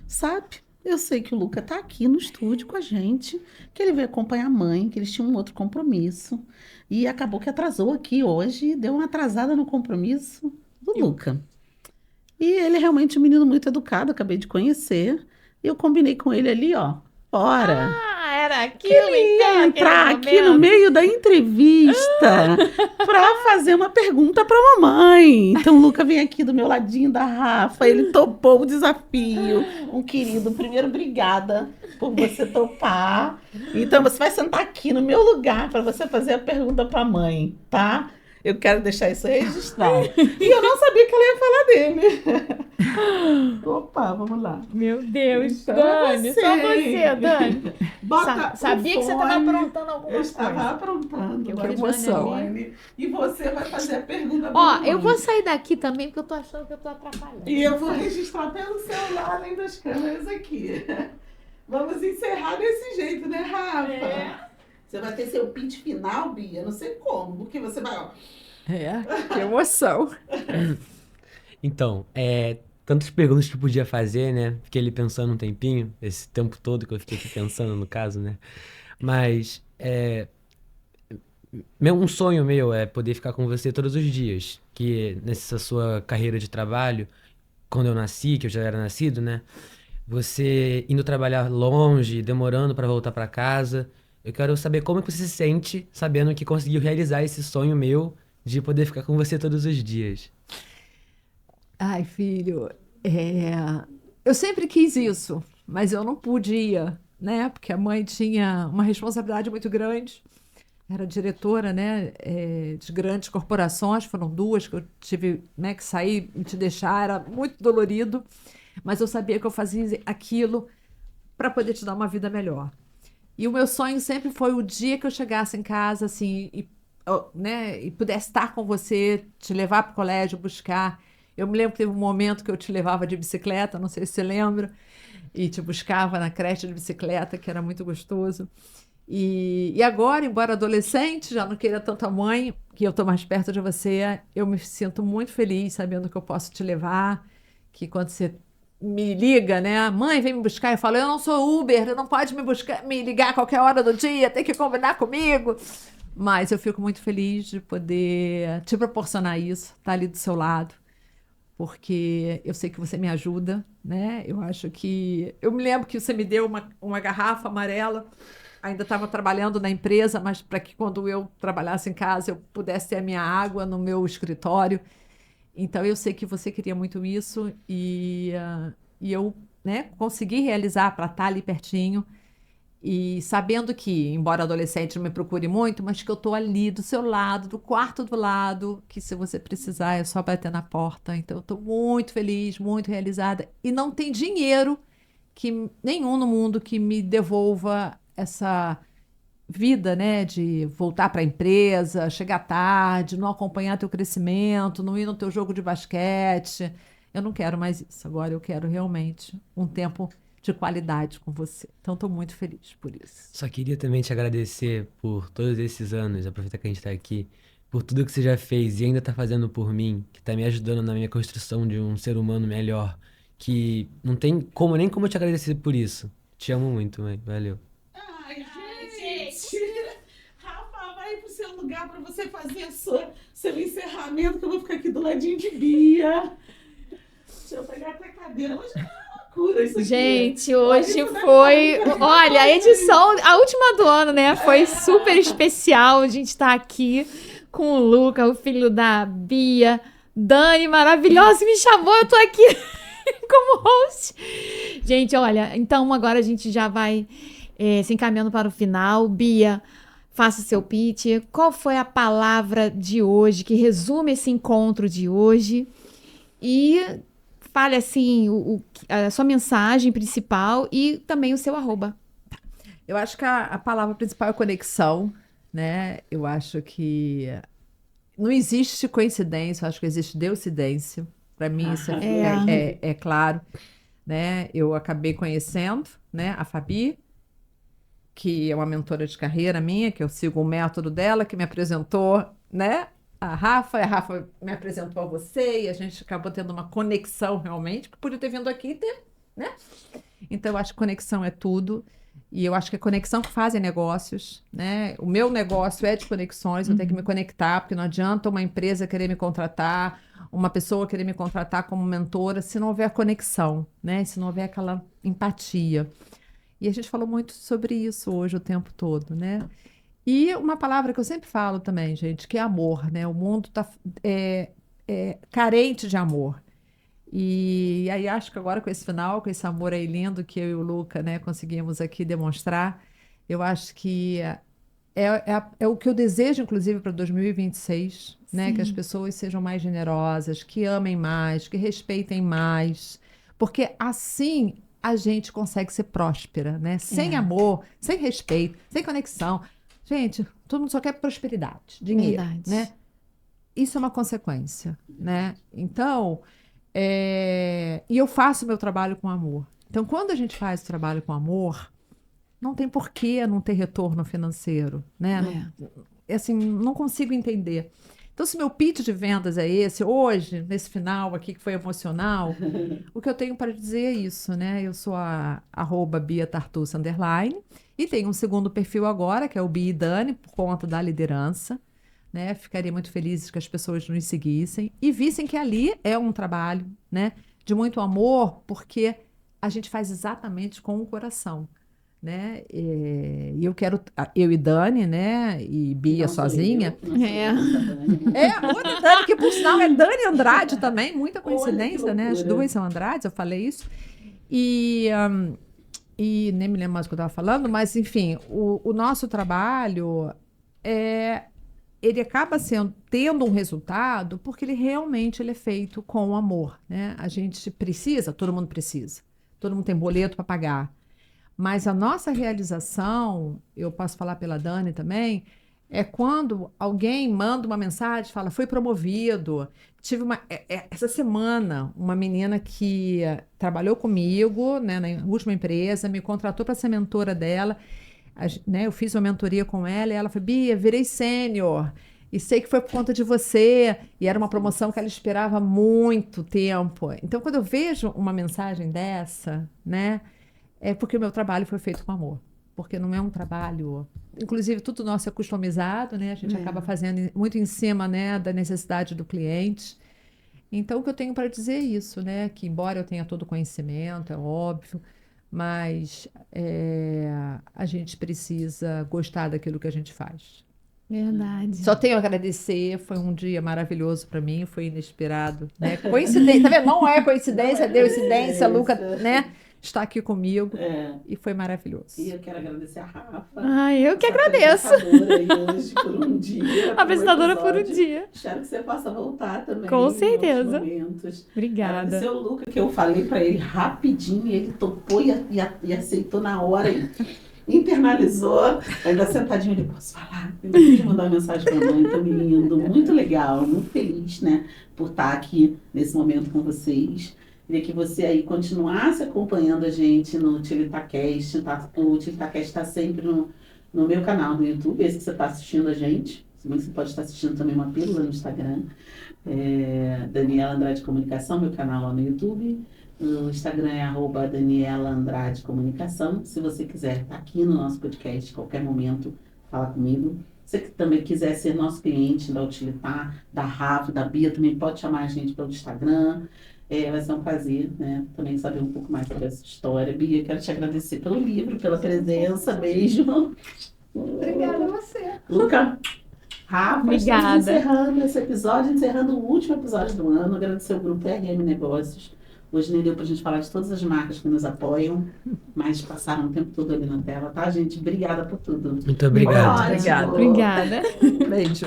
A: Sabe? Eu sei que o Luca tá aqui no estúdio com a gente, que ele veio acompanhar a mãe, que eles tinham um outro compromisso. E acabou que atrasou aqui hoje, deu uma atrasada no compromisso do Luca. E ele é realmente um menino muito educado, acabei de conhecer. E eu combinei com ele ali, ó, fora.
C: Era
A: Que ele ia entrar aqui no meio da entrevista para fazer uma pergunta para a mamãe. Então, o Luca vem aqui do meu ladinho da Rafa, ele topou o desafio. Um querido, primeiro, obrigada por você topar. Então, você vai sentar aqui no meu lugar para você fazer a pergunta para a mãe, tá? Eu quero deixar isso registrado. E eu não sabia que ela ia falar dele. Opa, vamos lá.
C: Meu Deus,
A: Então,
C: Dani,
A: você.
C: só você, Dani.
A: Bota
C: Sabia
A: o
C: que você estava
A: fone.
C: aprontando
A: Eu
C: alguma
A: estava
C: coisa.
A: aprontando.
C: Que
A: bota o
C: emoção.
A: fone. E você vai fazer a pergunta pra
C: Ó,
A: mamãe.
C: eu vou sair daqui também, porque eu tô achando que eu tô atrapalhando.
A: E eu vou registrar pelo celular, além das câmeras aqui. Vamos encerrar desse jeito, né, Rafa? Você vai ter seu pitch final, Bia, não sei como, porque você vai, ó.
B: Que emoção.
D: Então, tantas perguntas que eu podia fazer, né? Fiquei ali pensando um tempinho, esse tempo todo que eu fiquei aqui pensando, no caso, né? Mas, um sonho meu é poder ficar com você todos os dias. Que nessa sua carreira de trabalho, quando eu nasci, que eu já era nascido, né? Você indo trabalhar longe, demorando para voltar para casa. Eu quero saber como que você se sente sabendo que conseguiu realizar esse sonho meu de poder ficar com você todos os dias.
B: Ai, filho, eu sempre quis isso, mas eu não podia, né? Porque a mãe tinha uma responsabilidade muito grande. Era diretora, né, de grandes corporações, foram 2 que eu tive, né, que sair e te deixar, era muito dolorido, mas eu sabia que eu fazia aquilo para poder te dar uma vida melhor. E o meu sonho sempre foi o dia que eu chegasse em casa, assim, né, e pudesse estar com você, te levar para o colégio, buscar. Eu me lembro que teve um momento que eu te levava de bicicleta, não sei se você lembra, e te buscava na creche de bicicleta, que era muito gostoso. E agora, embora adolescente, já não queira tanto a mãe, que eu estou mais perto de você, eu me sinto muito feliz sabendo que eu posso te levar, que quando você me liga, né? Mãe, vem me buscar. Eu falo, eu não sou Uber, você não pode me buscar, me ligar a qualquer hora do dia, tem que combinar comigo. Mas eu fico muito feliz de poder te proporcionar isso, estar ali do seu lado, porque eu sei que você me ajuda, né? Eu acho que... Eu me lembro que você me deu uma garrafa amarela, ainda estava trabalhando na empresa, mas para que quando eu trabalhasse em casa eu pudesse ter a minha água no meu escritório. Então, eu sei que você queria muito isso e eu, né, consegui realizar para estar ali pertinho e sabendo que, embora adolescente não me procure muito, mas que eu estou ali do seu lado, do quarto do lado, que se você precisar é só bater na porta. Então, eu estou muito feliz, muito realizada e não tem dinheiro nenhum no mundo que me devolva essa vida, né, de voltar para a empresa, chegar tarde, não acompanhar teu crescimento, não ir no teu jogo de basquete. Eu não quero mais isso. Agora eu quero realmente um tempo de qualidade com você. Então estou muito feliz por isso.
D: Só queria também te agradecer por todos esses anos, aproveitar que a gente está aqui, por tudo que você já fez e ainda está fazendo por mim, que está me ajudando na minha construção de um ser humano melhor, que não tem como nem como eu te agradecer por isso. Te amo muito, mãe. Valeu.
A: Ai, gente! Rafa, vai pro seu lugar para você fazer seu encerramento, que eu vou ficar aqui do ladinho de Bia. Deixa eu pegar até a cadeira. Hoje é uma loucura isso aqui.
C: Gente, hoje foi. Olha, a edição, a última do ano, né? Foi super especial. A gente tá aqui com o Luca, o filho da Bia. Dani, maravilhosa, me chamou, eu tô aqui como host. Gente, olha, então agora a gente já vai se encaminhando para o final. Bia, faça o seu pitch. Qual foi a palavra de hoje que resume esse encontro de hoje? E fale assim a sua mensagem principal e também o seu @.
B: Eu acho que a palavra principal é conexão, né? Eu acho que não existe coincidência, eu acho que existe deucidência. Para mim isso é claro, né? Eu acabei conhecendo, né, a Fabi, que é uma mentora de carreira minha, que eu sigo o método dela, que me apresentou, né, a Rafa me apresentou a você, e a gente acabou tendo uma conexão realmente, que podia ter vindo aqui e ter, né? Então, eu acho que conexão é tudo, e eu acho que a conexão que fazem negócios, né? O meu negócio é de conexões, eu tenho que me conectar, porque não adianta uma empresa querer me contratar, uma pessoa querer me contratar como mentora, se não houver conexão, né? Se não houver aquela empatia. E a gente falou muito sobre isso hoje o tempo todo, né? E uma palavra que eu sempre falo também, gente, que é amor, né? O mundo está carente de amor. E aí acho que agora com esse final, com esse amor aí lindo que eu e o Luca, né, conseguimos aqui demonstrar, eu acho que é o que eu desejo, inclusive, para 2026, né? Que as pessoas sejam mais generosas, que amem mais, que respeitem mais, porque assim a gente consegue ser próspera, né? Sem amor, sem respeito, sem conexão. Gente, todo mundo só quer prosperidade, dinheiro,
C: Verdade.
B: né? Isso é uma consequência, né? Então, e eu faço meu trabalho com amor. Então, quando a gente faz o trabalho com amor, não tem porquê não ter retorno financeiro, né? Assim, não consigo entender. Então, se meu pitch de vendas é esse, hoje, nesse final aqui que foi emocional, o que eu tenho para dizer é isso, né? Eu sou a @BiaTartussa_ e tenho um segundo perfil agora, que é o Bia e Dani, por conta da liderança, né? Ficaria muito feliz que as pessoas nos seguissem e vissem que ali é um trabalho, né, de muito amor, porque a gente faz exatamente com o coração. né? E eu quero, eu e Dani, né? E Bia
A: Não sou
B: sozinha.
A: eu, não sou
C: É.
A: eu, essa Dani.
B: É, outra Dani, que por sinal é Dani Andrade também, muita coincidência,
A: que
B: né? As
A: loucura.
B: duas são Andrades, eu falei isso. E nem me lembro mais o que eu estava falando, mas enfim, o nosso trabalho ele acaba tendo um resultado porque ele é feito com amor, né? A gente precisa, todo mundo tem boleto para pagar, mas a nossa realização, eu posso falar pela Dani também, é quando alguém manda uma mensagem, fala, foi promovido. Tive essa semana, uma menina que trabalhou comigo, né, na última empresa, me contratou para ser mentora dela. Né, eu fiz uma mentoria com ela e ela falou, Bia, virei sênior. E sei que foi por conta de você. E era uma promoção que ela esperava há muito tempo. Então, quando eu vejo uma mensagem dessa, né, é porque o meu trabalho foi feito com amor. Porque não é um trabalho... Inclusive, tudo nosso é customizado, né? A gente acaba fazendo muito em cima, né, da necessidade do cliente. Então, o que eu tenho para dizer é isso, né? Que embora eu tenha todo o conhecimento, é óbvio, mas a gente precisa gostar daquilo que a gente faz.
C: Verdade.
B: Só tenho a agradecer, foi um dia maravilhoso para mim, foi inesperado, né? Coincidência, tá vendo? Não é coincidência,
A: Não é
B: coincidência, Luca,
A: coincidência.
B: né? Está aqui comigo
A: É.
B: e foi maravilhoso.
A: E eu quero agradecer a Rafa.
C: Ai, eu que
A: nossa
C: agradeço.
A: apresentadora aí hoje por um dia.
C: Apresentadora por um
A: episódio.
C: dia.
A: Espero que você possa voltar também.
C: Com
A: em outros
C: certeza.
A: momentos.
C: Obrigada.
A: Agradecer o Luca, que eu falei para ele rapidinho, ele topou e aceitou na hora. E internalizou, ainda sentadinho, ele, posso falar? Eu queria mandar uma mensagem para a mãe, tô me lindo, muito legal, muito feliz, né, por estar aqui nesse momento com vocês. Queria que você aí continuasse acompanhando a gente no UtilitaCast, tá? O UtilitaCast está sempre no meu canal do YouTube, esse que você está assistindo a gente, se bem que você pode estar assistindo também uma pílula no Instagram, Daniela Andrade Comunicação, meu canal lá no YouTube. No Instagram é @Daniela Andrade Comunicação. Se você quiser estar aqui no nosso podcast, a qualquer momento, fala comigo. Se você também quiser ser nosso cliente da Utilitar, da Rafa, da Bia, também pode chamar a gente pelo Instagram. Vai ser um prazer, né, também saber um pouco mais sobre essa história. Bia, quero te agradecer pelo livro, pela presença. Beijo.
B: Obrigada a você.
A: Luca, Rafa,
C: Obrigada.
A: estamos encerrando esse episódio, encerrando o último episódio do ano. Agradecer ao Grupo RM Negócios. Hoje nem deu pra gente falar de todas as marcas que nos apoiam, mas passaram o tempo todo ali na tela, tá, gente? Obrigada por tudo.
D: Muito obrigado.
A: Ótimo.
B: Obrigada.
C: Obrigada.
B: Beijo.